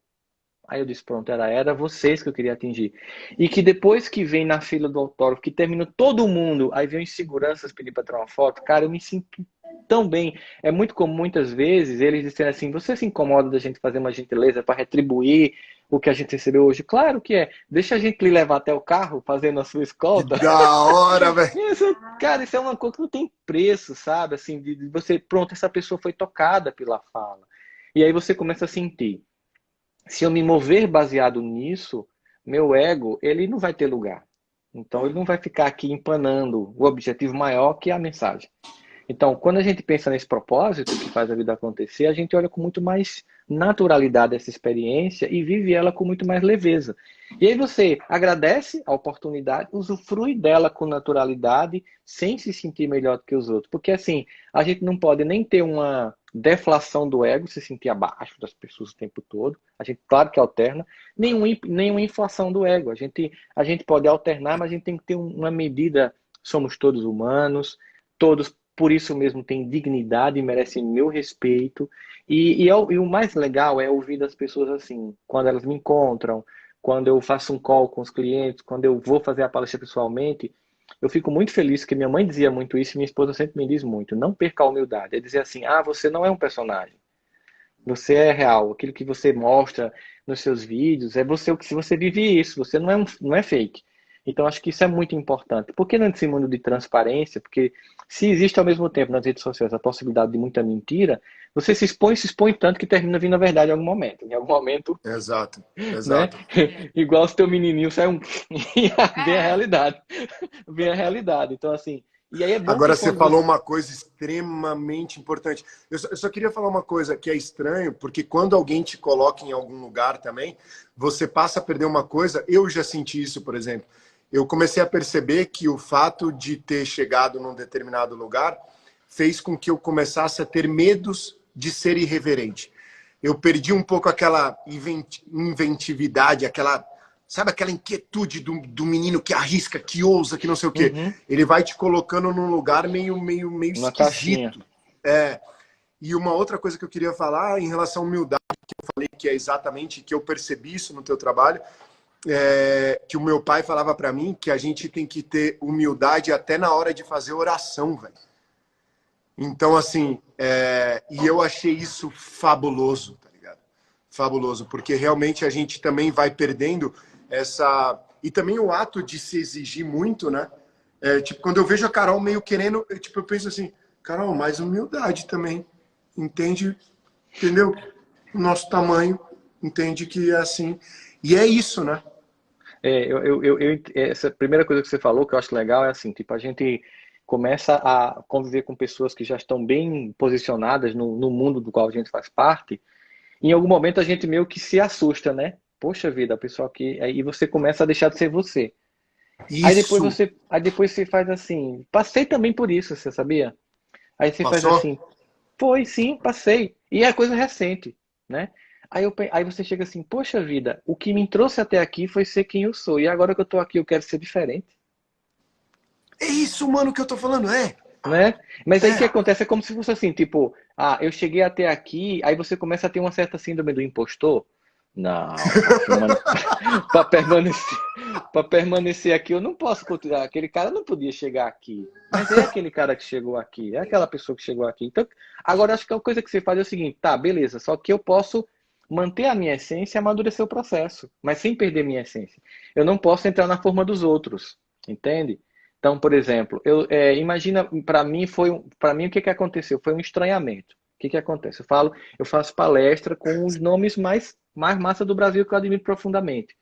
aí eu disse, pronto, era vocês que eu queria atingir. E que depois que vem na fila do autógrafo, que termina todo mundo, aí vem os seguranças pedir para tirar uma foto, cara, eu me sinto tão bem. É muito comum, muitas vezes, eles disserem assim, você se incomoda da gente fazer uma gentileza para retribuir o que a gente recebeu hoje? Claro que é. Deixa a gente lhe levar até o carro, fazendo a sua Que escolta. da hora, velho. Cara, isso é uma coisa que não tem preço, sabe? Assim, de você, pronto, essa pessoa foi tocada pela fala. E aí você começa a sentir. Se eu me mover baseado nisso, meu ego, ele não vai ter lugar. Então, ele não vai ficar aqui empanando o objetivo maior que é a mensagem. Então, quando a gente pensa nesse propósito que faz a vida acontecer, a gente olha com muito mais naturalidade essa experiência e vive ela com muito mais leveza. E aí você agradece a oportunidade, usufrui dela com naturalidade, sem se sentir melhor do que os outros. Porque assim, a gente não pode nem ter uma deflação do ego, se sentir abaixo das pessoas o tempo todo. A gente, claro que alterna, nenhuma inflação do ego. A gente pode alternar, mas a gente tem que ter uma medida. Somos todos humanos, todos por isso mesmo têm dignidade e merecem meu respeito. E o mais legal é ouvir das pessoas assim, quando elas me encontram, quando eu faço um call com os clientes, quando eu vou fazer a palestra pessoalmente, eu fico muito feliz, que minha mãe dizia muito isso e minha esposa sempre me diz muito, não perca a humildade. É dizer assim, você não é um personagem, você é real, aquilo que você mostra nos seus vídeos, é você o que se você vive isso, você não é fake. Então acho que isso é muito importante. Por que nesse mundo de transparência? Porque se existe ao mesmo tempo nas redes sociais a possibilidade de muita mentira, você se expõe tanto que termina vindo a verdade em algum momento. Em algum momento, Exato, né? exato. Igual se teu menininho sai e vem a realidade. Vem a realidade. Então assim, e aí é bom que Agora você quando falou você... uma coisa extremamente importante. Eu só queria falar uma coisa que é estranho, porque quando alguém te coloca em algum lugar também, você passa a perder uma coisa. Eu já senti isso, por exemplo. Eu comecei a perceber que o fato de ter chegado num determinado lugar fez com que eu começasse a ter medos de ser irreverente. Eu perdi um pouco aquela inventividade, aquela, sabe, aquela inquietude do menino que arrisca, que ousa, que não sei o quê. Uhum, Ele vai te colocando num lugar meio uma caixinha. esquisito. É. E uma outra coisa que eu queria falar em relação à humildade, que eu falei que é exatamente que eu percebi isso no teu trabalho, que o meu pai falava para mim que a gente tem que ter humildade até na hora de fazer oração, velho. Então, assim, e eu achei isso fabuloso, tá ligado? Fabuloso, porque realmente a gente também vai perdendo essa... E também o ato de se exigir muito, né? Tipo, quando eu vejo a Carol meio querendo, eu penso assim, Carol, mais humildade também. Entende? Entendeu? O nosso tamanho, entende que é assim. E é isso, né? Essa primeira coisa que você falou que eu acho legal é assim, tipo, a gente começa a conviver com pessoas que já estão bem posicionadas no mundo do qual a gente faz parte, e em algum momento a gente meio que se assusta, né? Poxa vida, a pessoa aqui, aí você começa a deixar de ser você. Isso. Aí depois você faz assim, passei também por isso, você sabia? Aí você faz Passou? assim, foi sim, passei. E é coisa recente, né? Aí você chega assim, poxa vida, o que me trouxe até aqui foi ser quem eu sou. E agora que eu tô aqui, eu quero ser diferente, É isso, mano, que eu tô falando, é. né? Mas aí o que É. acontece é como se fosse assim, tipo, eu cheguei até aqui, aí você começa a ter uma certa síndrome do impostor. Não, para permanecer, para permanecer aqui, eu não posso continuar. Aquele cara não podia chegar aqui. Mas é aquele cara que chegou aqui, é aquela pessoa que chegou aqui. Então, agora acho que a coisa que você faz é o seguinte, tá, beleza, só que eu posso manter a minha essência e amadurecer o processo, mas sem perder minha essência. Eu não posso entrar na forma dos outros, entende? Então, por exemplo, imagina, para mim o que que aconteceu? Foi um estranhamento. O que que acontece? Eu faço palestra com os nomes mais massa do Brasil que eu admiro profundamente.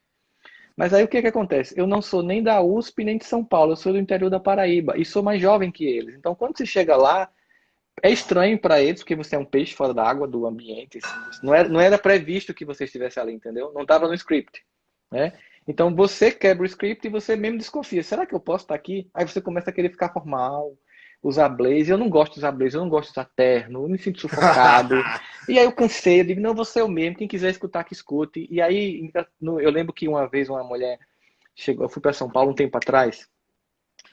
Mas aí o que que acontece? Eu não sou nem da USP nem de São Paulo, eu sou do interior da Paraíba e sou mais jovem que eles. Então, quando você chega lá, é estranho para eles, porque você é um peixe fora da água, do ambiente. Assim, não era previsto que você estivesse ali, entendeu? Não estava no script, né? Então você quebra o script e você mesmo desconfia. Será que eu posso estar aqui? Aí você começa a querer ficar formal. usar blazer, eu não gosto de usar blazer, eu não gosto de usar terno, eu me sinto sufocado. E aí eu cansei, eu digo, não, vou ser eu mesmo, quem quiser escutar, que escute. E aí, eu lembro que uma vez uma mulher chegou, eu fui para São Paulo um tempo atrás,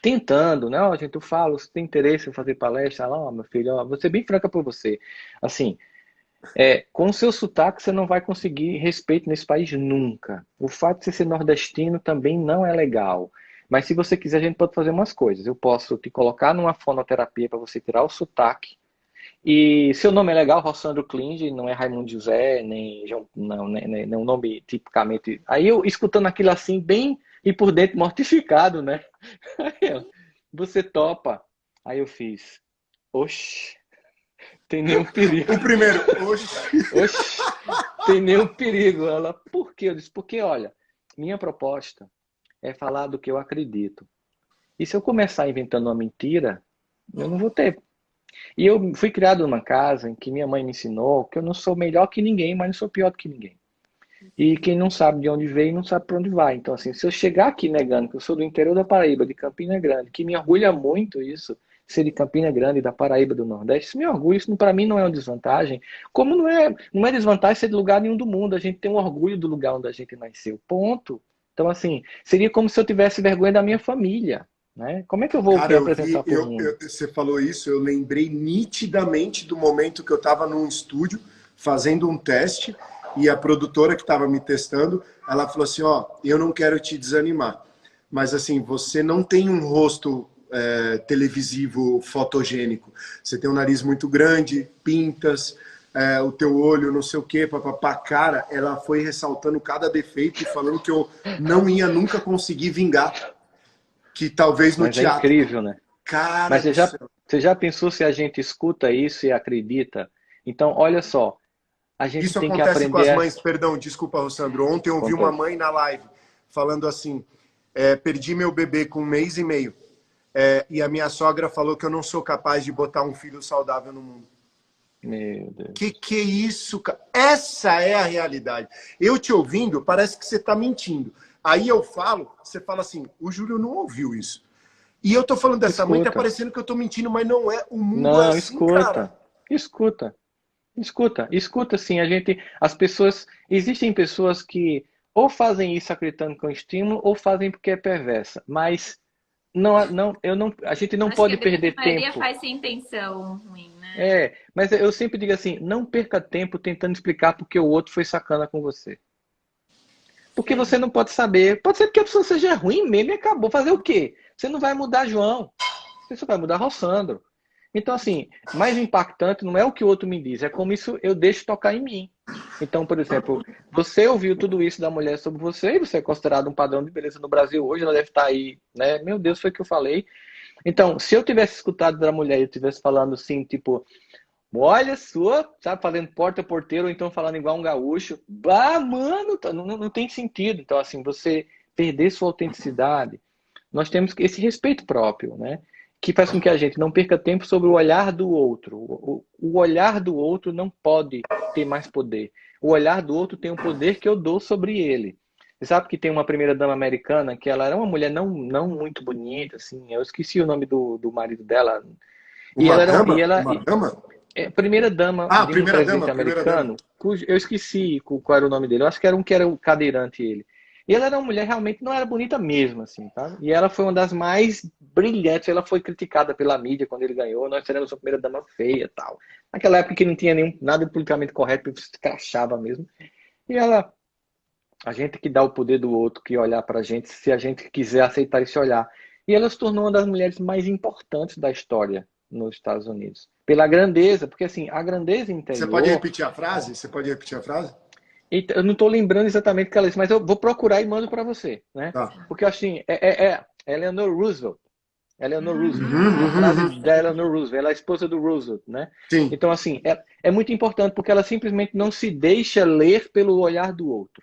tentando, né? Ó, gente, eu falo, você tem interesse em fazer palestra? Ela, ó, meu filho, ó, vou ser bem franca para você. Assim, com o seu sotaque você não vai conseguir respeito nesse país nunca. O fato de você ser nordestino também não é legal. Mas se você quiser, a gente pode fazer umas coisas. Eu posso te colocar numa fonoterapia para você tirar o sotaque. E seu nome é legal, Rossandro Klinge, não é Raimundo José, nem não, nem um nome tipicamente. Aí eu escutando aquilo assim, bem e por dentro mortificado, né? Você topa. Aí eu fiz, oxe, tem nenhum perigo. O primeiro, oxe. Oxe, tem nenhum perigo. Ela, por quê? Eu disse, porque olha, minha proposta é falar do que eu acredito. E se eu começar inventando uma mentira, eu não vou ter. E eu fui criado numa casa em que minha mãe me ensinou que eu não sou melhor que ninguém, mas não sou pior do que ninguém. E quem não sabe de onde veio, não sabe para onde vai. Então, assim, se eu chegar aqui negando que eu sou do interior da Paraíba, de Campina Grande, que me orgulha muito isso, ser de Campina Grande, da Paraíba, do Nordeste, isso me orgulha, isso para mim não é uma desvantagem. Como não é desvantagem ser de lugar nenhum do mundo, a gente tem um orgulho do lugar onde a gente nasceu, ponto. Então, assim, seria como se eu tivesse vergonha da minha família, né? Como é que eu vou Cara, me eu vi, apresentar para o mundo? você falou isso, eu lembrei nitidamente do momento que eu estava num estúdio fazendo um teste e a produtora que estava me testando, ela falou assim, ó, eu não quero te desanimar, mas assim, você não tem um rosto televisivo fotogênico, você tem um nariz muito grande, pintas, o teu olho, não sei o quê, papapá. Cara, ela foi ressaltando cada defeito e falando que eu não ia nunca conseguir vingar, que talvez no Mas é teatro. incrível, né? Cara Mas do céu. você já pensou se a gente escuta isso e acredita? Então, olha só, a gente Isso tem que acontece com aprender as a... mães, perdão, desculpa, Rossandro. Ontem eu vi uma Acontece. mãe na live falando assim: perdi meu bebê com 1 mês e meio. E a minha sogra falou que eu não sou capaz de botar um filho saudável no mundo. Meu Deus do Que céu. é isso, cara? Essa é a realidade. Eu te ouvindo, parece que você está mentindo. Aí eu falo, você fala assim: o Júlio não ouviu isso. E eu tô falando dessa mãe, tá Escuta. parecendo que eu tô mentindo, mas não é. O mundo é Não, assim, cara. escuta. Escuta. Escuta, sim, as pessoas, existem pessoas que ou fazem isso acreditando que é um estímulo ou fazem porque é perversa, mas a gente não Acho que pode a grande perder maioria tempo. faz sem intenção ruim, né? Mas eu sempre digo assim, não perca tempo tentando explicar porque o outro foi sacana com você. Porque Sim. você não pode saber. Pode ser porque a pessoa seja ruim mesmo e acabou. Fazer o quê? Você não vai mudar João. Você só vai mudar Rossandro. Então, assim, mais impactante não é o que o outro me diz, é como isso eu deixo tocar em mim. Então, por exemplo, você ouviu tudo isso da mulher sobre você e você é considerado um padrão de beleza no Brasil hoje, ela deve estar aí, né? Meu Deus, foi o que eu falei. Então, se eu tivesse escutado da mulher e eu estivesse falando assim, tipo, olha sua, sabe, fazendo porta-porteiro ou então falando igual um gaúcho, bah, mano, não tem sentido. Então, assim, você perder sua autenticidade, nós temos esse respeito próprio, né? Que faz com que a gente não perca tempo sobre o olhar do outro. O olhar do outro não pode ter mais poder. O olhar do outro tem um poder que eu dou sobre ele. Você sabe que tem uma primeira-dama americana que ela era uma mulher não muito bonita, assim, eu esqueci o nome do marido dela. E Uma ela era, e dama? ela, Uma dama? primeira-dama Ah, de um primeira dama, presidente primeira dama. americano, cujo eu esqueci qual era o nome dele. Eu acho que era um que era o cadeirante ele. E ela era uma mulher realmente não era bonita mesmo, assim, tá? E ela foi uma das mais brilhantes. Ela foi criticada pela mídia quando ele ganhou. Nós teremos a primeira dama feia, e tal. Naquela época que não tinha nada de politicamente correto, porque se crachava mesmo. E ela, a gente que dá o poder do outro, que olhar pra gente, se a gente quiser aceitar esse olhar. E ela se tornou uma das mulheres mais importantes da história nos Estados Unidos. Pela grandeza, porque assim, a grandeza Você pode interior, repetir a frase? Você pode repetir a frase? eu não estou lembrando exatamente o que ela disse, mas eu vou procurar e mando para você, né? Tá. Porque assim, Eleanor Roosevelt. Eleanor Roosevelt. A frase Uhum. da Eleanor Roosevelt, ela é a esposa do Roosevelt, né? Sim. Então, assim, é muito importante porque ela simplesmente não se deixa ler pelo olhar do outro.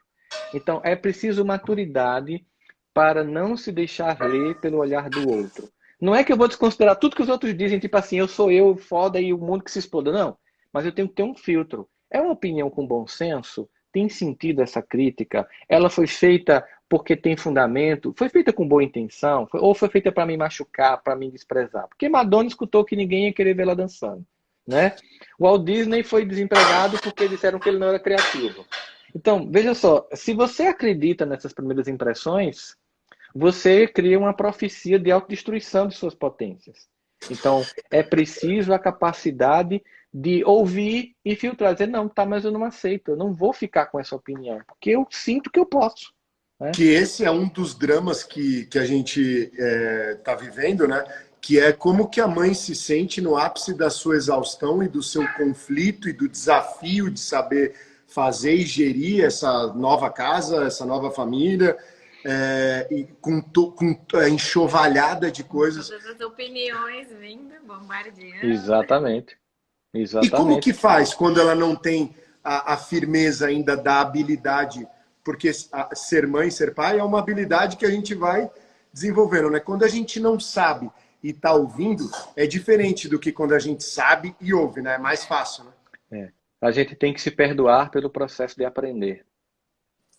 Então, é preciso maturidade para não se deixar ler pelo olhar do outro. Não é que eu vou desconsiderar tudo que os outros dizem, tipo assim, eu sou eu, foda e o mundo que se exploda. Não. Mas eu tenho que ter um filtro. É uma opinião com bom senso? Tem sentido essa crítica? Ela foi feita porque tem fundamento, foi feita com boa intenção, ou foi feita para me machucar, para me desprezar? Porque Madonna escutou que ninguém ia querer ver ela dançando, né? O Walt Disney foi desempregado porque disseram que ele não era criativo. Então, veja só, se você acredita nessas primeiras impressões, você cria uma profecia de autodestruição de suas potências. Então, é preciso a capacidade de ouvir e filtrar, dizer, não, tá, mas eu não aceito, eu não vou ficar com essa opinião, porque eu sinto que eu posso. Né? Que esse é um dos dramas que a gente tá vivendo, né? Que é como que a mãe se sente no ápice da sua exaustão e do seu conflito e do desafio de saber fazer e gerir essa nova casa, essa nova família, e com a enxovalhada de coisas. Todas as opiniões vindo, bombardeando. Exatamente. E como que faz quando ela não tem a firmeza ainda da habilidade? Porque ser mãe, ser pai é uma habilidade que a gente vai desenvolvendo, né? Quando a gente não sabe e está ouvindo, é diferente do que quando a gente sabe e ouve, né? É mais fácil, né? A gente tem que se perdoar pelo processo de aprender.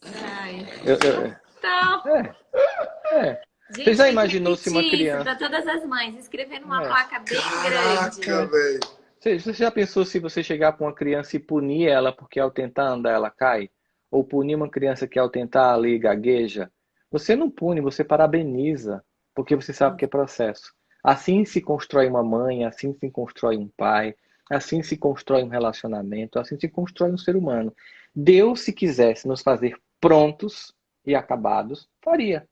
Ai. Então... Gente, você já imaginou se uma criança... para todas as mães, escrevendo uma placa bem grande. Caraca, velho. Você já pensou se você chegar para uma criança e punir ela porque ao tentar andar ela cai? Ou punir uma criança que ao tentar ali gagueja? Você não pune, você parabeniza, porque você sabe que é processo. Assim se constrói uma mãe, assim se constrói um pai, assim se constrói um relacionamento, assim se constrói um ser humano. Deus, se quisesse nos fazer prontos e acabados, faria.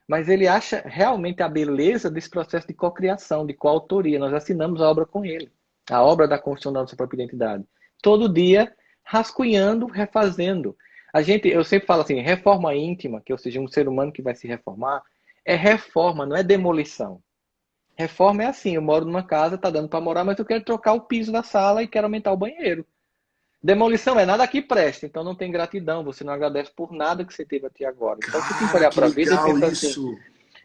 Mas ele acha realmente a beleza desse processo de cocriação, de coautoria. Nós assinamos a obra com ele. A obra da construção da nossa própria identidade. Todo dia, rascunhando, refazendo. Eu sempre falo assim, reforma íntima, que ou seja, um ser humano que vai se reformar, é reforma, não é demolição. Reforma é assim, eu moro numa casa, tá dando para morar, mas eu quero trocar o piso da sala e quero aumentar o banheiro. Demolição é nada que presta, então não tem gratidão, você não agradece por nada que você teve até agora. Então você tem que olhar para a vida e pensar assim,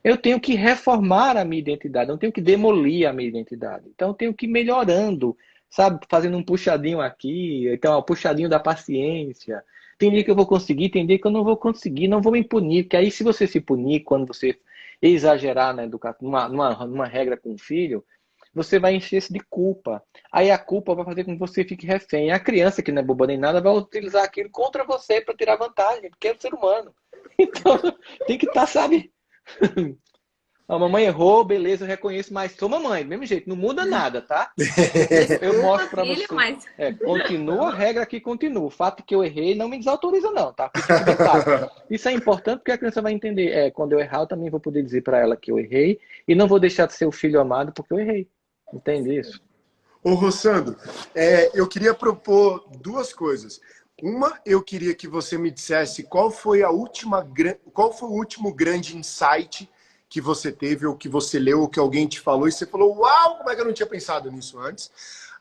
eu tenho que reformar a minha identidade, não tenho que demolir a minha identidade. Então eu tenho que ir melhorando, sabe? Fazendo um puxadinho aqui, então um puxadinho da paciência. Tem dia que eu vou conseguir, tem dia que eu não vou conseguir, não vou me punir, porque aí se você se punir quando você exagerar na educação, numa regra com o filho, você vai encher-se de culpa. Aí a culpa vai fazer com que você fique refém. A criança, que não é boba nem nada, vai utilizar aquilo contra você para tirar vantagem, porque é um ser humano. Então, tem que estar, sabe? A mamãe errou, beleza, eu reconheço, mas sou mamãe, do mesmo jeito, não muda nada, tá? Eu mostro para você. Mas... continua a regra que continua. O fato que eu errei não me desautoriza, não, tá? Isso é importante porque a criança vai entender. Quando eu errar, eu também vou poder dizer para ela que eu errei e não vou deixar de ser o filho amado porque eu errei. Entende isso? Ô, Rossandro, eu queria propor duas coisas. Uma, eu queria que você me dissesse qual foi o último grande insight que você teve, ou que você leu, ou que alguém te falou, e você falou, uau, como é que eu não tinha pensado nisso antes?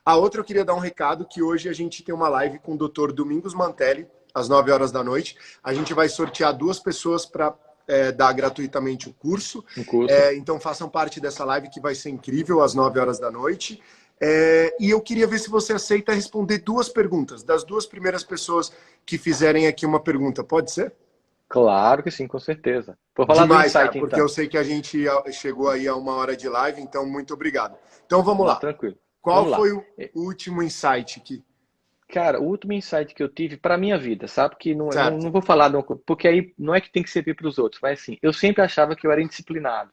A outra, eu queria dar um recado, que hoje a gente tem uma live com o Dr. Domingos Mantelli, às 9 horas da noite. A gente vai sortear 2 pessoas para dar gratuitamente o curso. Então façam parte dessa live, que vai ser incrível, às 9 horas da noite. E eu queria ver se você aceita responder 2 perguntas, das 2 primeiras pessoas que fizerem aqui uma pergunta. Pode ser? Claro que sim, com certeza. Vou falar demais, do insight, cara, porque então. eu sei que a gente chegou aí a 1 hora de live, então muito obrigado. Então vamos lá. Tranquilo. Qual foi o último insight aqui? Cara, o último insight que eu tive para minha vida, sabe? Que não vou falar, porque aí não é que tem que servir para os outros, mas assim, eu sempre achava que eu era indisciplinado.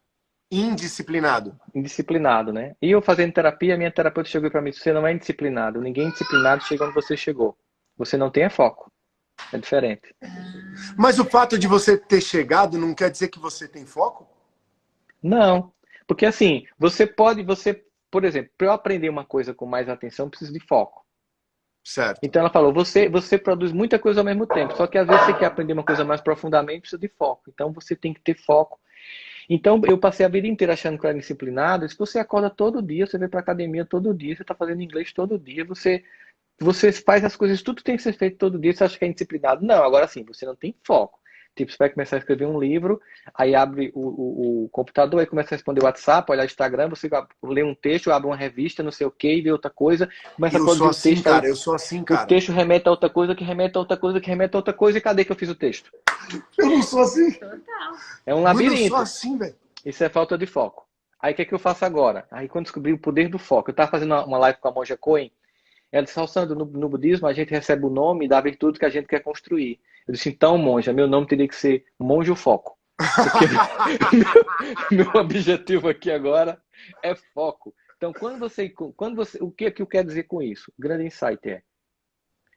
Indisciplinado, né? E eu fazendo terapia, a minha terapeuta chegou para mim, você não é indisciplinado, ninguém indisciplinado chega onde você chegou. Você não tem foco. É diferente. Mas o fato de você ter chegado não quer dizer que você tem foco? Não. Porque assim, por exemplo, para eu aprender uma coisa com mais atenção, eu preciso de foco. Certo. Então ela falou, você produz muita coisa ao mesmo tempo, só que às vezes você quer aprender uma coisa mais profundamente, precisa de foco. Então você tem que ter foco. Então eu passei a vida inteira achando que eu era disciplinado. Se você acorda todo dia, você vai para academia todo dia, você está fazendo inglês todo dia, você faz as coisas, tudo tem que ser feito todo dia, você acha que é indisciplinado. Não, agora sim, você não tem foco. Tipo, você vai começar a escrever um livro, aí abre o computador, aí começa a responder o WhatsApp, olhar o Instagram, você lê um texto, abre uma revista, não sei o quê, e vê outra coisa, começa a Eu sou produzir o assim, texto, aí cara. Eu sou assim, o cara. texto remete a outra coisa, que remete a outra coisa, que remete a outra coisa, e cadê que eu fiz o texto? Eu não sou assim. Total. É um Mano, eu sou labirinto. assim, velho. Isso é falta de foco. Aí o que é que eu faço agora? Aí quando descobri o poder do foco, eu estava fazendo uma live com a Monja Coen, ela disse, Sandro, no budismo a gente recebe o nome da virtude que a gente quer construir. Eu disse, então, monja, meu nome teria que ser Monjo Foco. Porque meu objetivo aqui agora é foco. Então, o que eu quero dizer com isso? O grande insight é,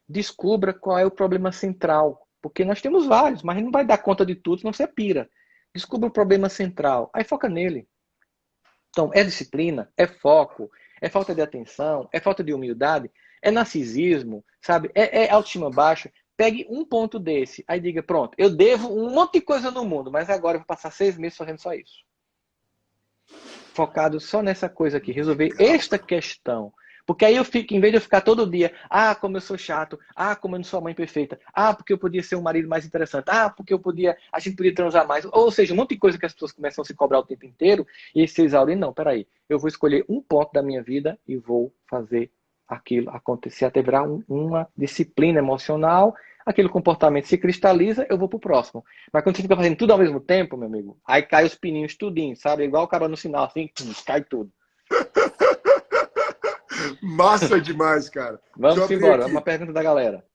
descubra qual é o problema central. Porque nós temos vários, mas a gente não vai dar conta de tudo, senão você pira. Descubra o problema central. Aí foca nele. Então, é disciplina, é foco, é falta de atenção, é falta de humildade, é narcisismo, sabe? É autoestima baixa. Pegue um ponto desse, aí diga, pronto, eu devo um monte de coisa no mundo, mas agora eu vou passar 6 meses fazendo só isso. Focado só nessa coisa aqui, resolver esta questão. Porque aí eu fico, em vez de eu ficar todo dia, como eu sou chato, como eu não sou a mãe perfeita, porque eu podia ser um marido mais interessante, porque a gente podia transar mais. Ou seja, um monte de coisa que as pessoas começam a se cobrar o tempo inteiro e se exaurem. Não, peraí, eu vou escolher um ponto da minha vida e vou fazer aquilo acontecer até virar uma disciplina emocional, aquele comportamento se cristaliza, eu vou pro próximo. Mas quando você fica fazendo tudo ao mesmo tempo, meu amigo, aí cai os pininhos tudinho, sabe? Igual o cara no sinal, assim, cai tudo. Massa demais, cara. Vamos embora, uma pergunta da galera.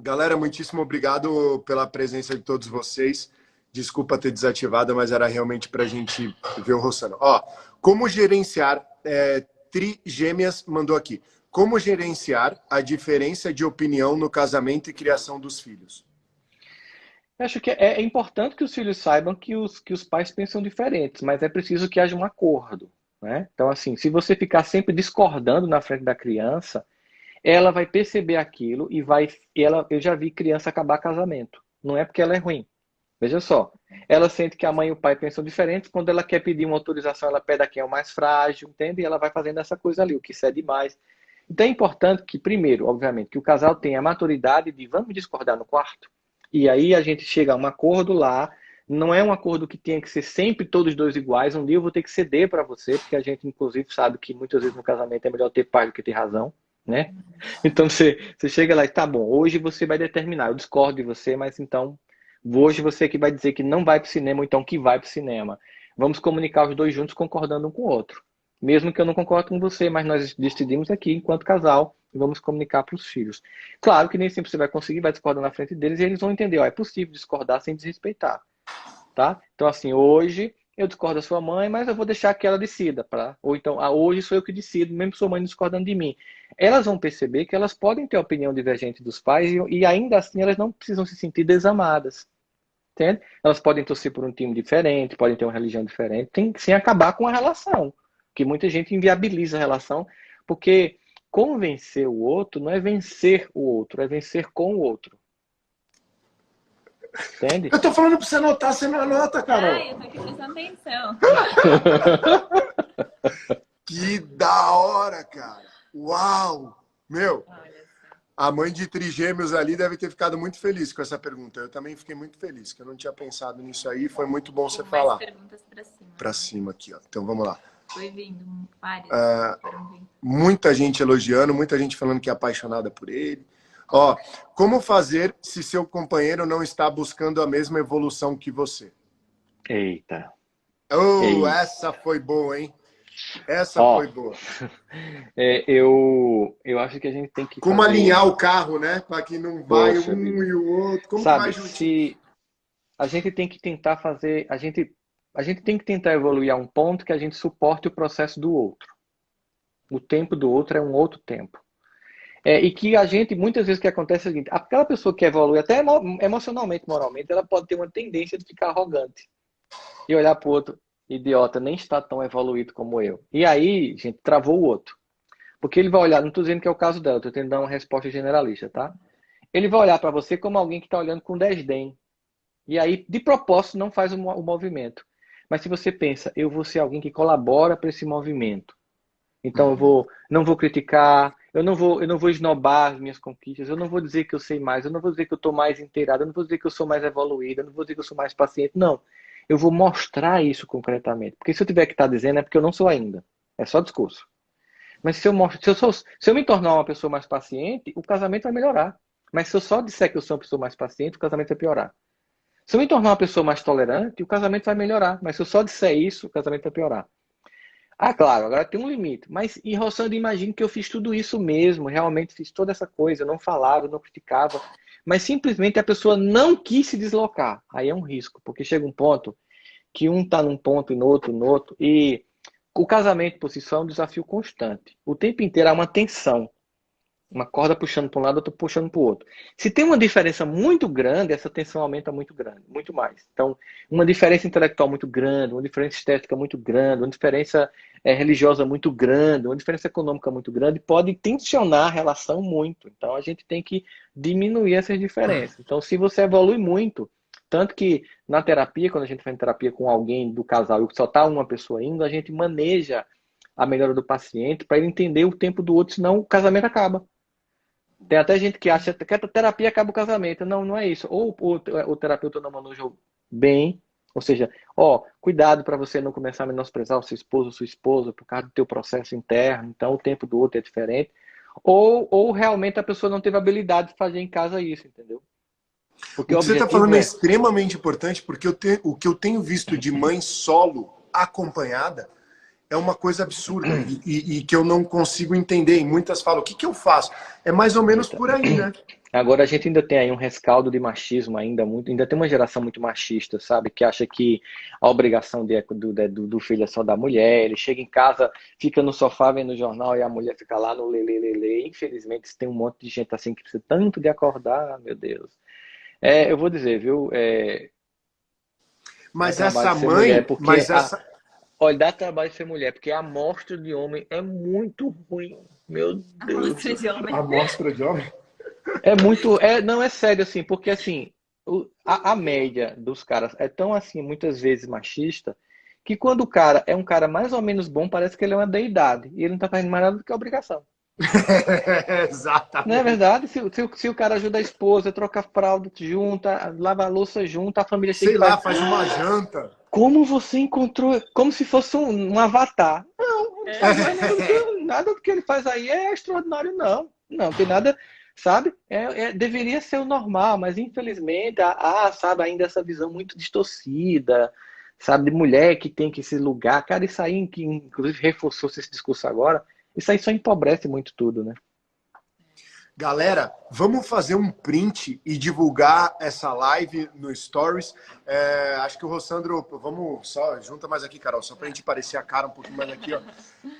Galera, muitíssimo obrigado pela presença de todos vocês. Desculpa ter desativado, mas era realmente para a gente ver o Rossano. Como gerenciar... Trigêmeas mandou aqui. Como gerenciar a diferença de opinião no casamento e criação dos filhos? Eu acho que é importante que os filhos saibam que os pais pensam diferentes, mas é preciso que haja um acordo, né? Então, assim, se você ficar sempre discordando na frente da criança, ela vai perceber aquilo e eu já vi criança acabar casamento. Não é porque ela é ruim. Veja só, ela sente que a mãe e o pai pensam diferentes, quando ela quer pedir uma autorização, ela pede a quem é o mais frágil, entende? E ela vai fazendo essa coisa ali, o que cede mais. Então é importante que, primeiro, obviamente, que o casal tenha a maturidade de vamos discordar no quarto. E aí a gente chega a um acordo lá, não é um acordo que tenha que ser sempre todos dois iguais, um dia eu vou ter que ceder para você, porque a gente, inclusive, sabe que muitas vezes no casamento é melhor ter paz do que ter razão, né? Então você chega lá e tá bom, hoje você vai determinar, eu discordo de você, mas então... Hoje você que vai dizer que não vai para o cinema, ou então que vai para o cinema. Vamos comunicar os dois juntos concordando um com o outro. Mesmo que eu não concorde com você, mas nós decidimos aqui, enquanto casal, e vamos comunicar para os filhos. Claro que nem sempre você vai conseguir, vai discordar na frente deles, e eles vão entender, é possível discordar sem desrespeitar. Tá? Então, assim, hoje eu discordo da sua mãe, mas eu vou deixar que ela decida. Ou então, hoje sou eu que decido, mesmo sua mãe discordando de mim. Elas vão perceber que elas podem ter opinião divergente dos pais e ainda assim elas não precisam se sentir desamadas. Entende? Elas podem torcer por um time diferente, podem ter uma religião diferente, tem que sim acabar com a relação. Porque muita gente inviabiliza a relação, porque convencer o outro não é vencer o outro, é vencer com o outro. Entende? Eu tô falando pra você anotar, você não anota, Carol. Eu tô aqui prestando atenção. Que da hora, cara. Uau! Meu, a mãe de trigêmeos ali deve ter ficado muito feliz com essa pergunta. Eu também fiquei muito feliz, que eu não tinha pensado nisso aí. Foi muito bom você falar. Mais perguntas pra cima. Pra cima aqui, ó. Então vamos lá. Foi vindo várias. Muita gente elogiando, muita gente falando que é apaixonada por ele. Como fazer se seu companheiro não está buscando a mesma evolução que você? Eita. Essa foi boa, hein? Essa foi boa. Eu acho que a gente tem que... Como alinhar o carro, né? Para que não vai e o outro. Como sabe, que vai se a gente tem que tentar fazer... A gente tem que tentar evoluir a um ponto que a gente suporte o processo do outro. O tempo do outro é um outro tempo. E que a gente, muitas vezes o que acontece é o seguinte, aquela pessoa que evolui até emocionalmente, moralmente, ela pode ter uma tendência de ficar arrogante. E olhar para o outro, idiota, nem está tão evoluído como eu. E aí, gente, travou o outro. Porque ele vai olhar, não estou dizendo que é o caso dela, estou tentando dar uma resposta generalista, tá? Ele vai olhar para você como alguém que está olhando com desdém. E aí, de propósito, não faz o movimento. Mas se você pensa, eu vou ser alguém que colabora para esse movimento. Então, eu não vou criticar, eu não vou esnobar as minhas conquistas, eu não vou dizer que eu sei mais, eu não vou dizer que eu estou mais inteirado, eu não vou dizer que eu sou mais evoluído, eu não vou dizer que eu sou mais paciente, não. Eu vou mostrar isso concretamente. Porque se eu tiver que estar dizendo é porque eu não sou ainda. É só discurso. Mas se eu me tornar uma pessoa mais paciente, o casamento vai melhorar. Mas se eu só disser que eu sou uma pessoa mais paciente, o casamento vai piorar. Se eu me tornar uma pessoa mais tolerante, o casamento vai melhorar. Mas se eu só disser isso, o casamento vai piorar. Ah, claro, agora tem um limite. Mas, e Rossandro, imagine que eu fiz tudo isso mesmo, realmente fiz toda essa coisa, eu não falava, eu não criticava, mas simplesmente a pessoa não quis se deslocar. Aí é um risco, porque chega um ponto que um está num ponto e no outro, e o casamento por si só é um desafio constante. O tempo inteiro há uma tensão. Uma corda puxando para um lado, outra puxando para o outro. Se tem uma diferença muito grande, essa tensão aumenta muito grande, muito mais. Então, uma diferença intelectual muito grande, uma diferença estética muito grande, uma diferença religiosa muito grande, uma diferença econômica muito grande, pode tensionar a relação muito. Então, a gente tem que diminuir essas diferenças. Então, se você evolui muito, tanto que na terapia, quando a gente faz terapia com alguém do casal e só está uma pessoa indo, a gente maneja a melhora do paciente para ele entender o tempo do outro, senão o casamento acaba. Tem até gente que acha que a terapia acaba o casamento. Não, não é isso. Ou o terapeuta não manejou bem, ou seja, cuidado para você não começar a menosprezar o seu esposo ou sua esposa por causa do teu processo interno, então o tempo do outro é diferente. Ou realmente a pessoa não teve habilidade de fazer em casa isso, entendeu? Porque o que você está falando é extremamente importante, porque o que eu tenho visto de mãe solo acompanhada é uma coisa absurda e que eu não consigo entender. E muitas falam, o que eu faço? É mais ou menos por aí, né? Agora a gente ainda tem aí um rescaldo de machismo ainda tem uma geração muito machista, sabe? Que acha que a obrigação do filho é só da mulher, ele chega em casa, fica no sofá vendo o jornal e a mulher fica lá no lelê. Infelizmente tem um monte de gente assim que precisa tanto de acordar, meu Deus. Eu vou dizer, viu? Mas essa mãe... Olha, dá trabalho ser mulher, porque a amostra de homem é muito ruim. Meu Deus. Amostra de homem. Amostra de homem? É muito. Não, é sério, assim, porque assim, a média dos caras é tão assim, muitas vezes machista, que quando o cara é um cara mais ou menos bom, parece que ele é uma deidade. E ele não tá fazendo mais nada do que obrigação. Exatamente. Não é verdade? Se o cara ajuda a esposa, troca fralda junta, lava a louça junta, a família sei lá, faz uma janta. Como você encontrou, como se fosse um avatar. Não nada do que ele faz aí é extraordinário, não. Não tem nada, sabe? Deveria ser o normal, mas infelizmente sabe, ainda essa visão muito distorcida, sabe, de mulher que tem que esse lugar. Cara, isso aí, que inclusive reforçou esse discurso agora, isso aí só empobrece muito tudo, né? Galera, vamos fazer um print e divulgar essa live no Stories. Acho que o Rossandro... Vamos só... Junta mais aqui, Carol, só pra gente parecer a cara um pouquinho mais aqui, ó.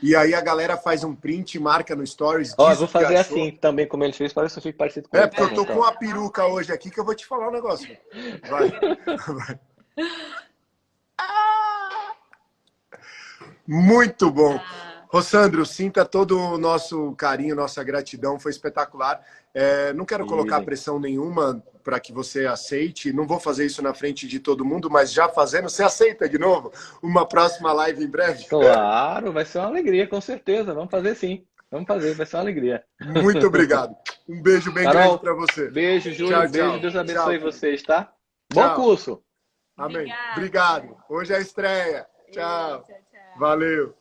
E aí a galera faz um print e marca no Stories. Eu vou fazer assim também, como ele fez, parece que eu fico parecido com ele. Porque eu tô com a peruca hoje aqui que eu vou te falar um negócio. Vai. Muito bom. Rossandro, sinta todo o nosso carinho, nossa gratidão, foi espetacular. Não quero colocar pressão nenhuma para que você aceite, não vou fazer isso na frente de todo mundo, mas já fazendo, você aceita de novo uma próxima live em breve? Claro, vai ser uma alegria, com certeza, vamos fazer sim. Vamos fazer, vai ser uma alegria. Muito obrigado. Um beijo bem grande para você. Beijo, Júlio, tchau, beijo, tchau. Deus abençoe vocês, tá? Tchau. Bom curso. Amém. Obrigado. Hoje é a estreia. Tchau. Tchau. Valeu.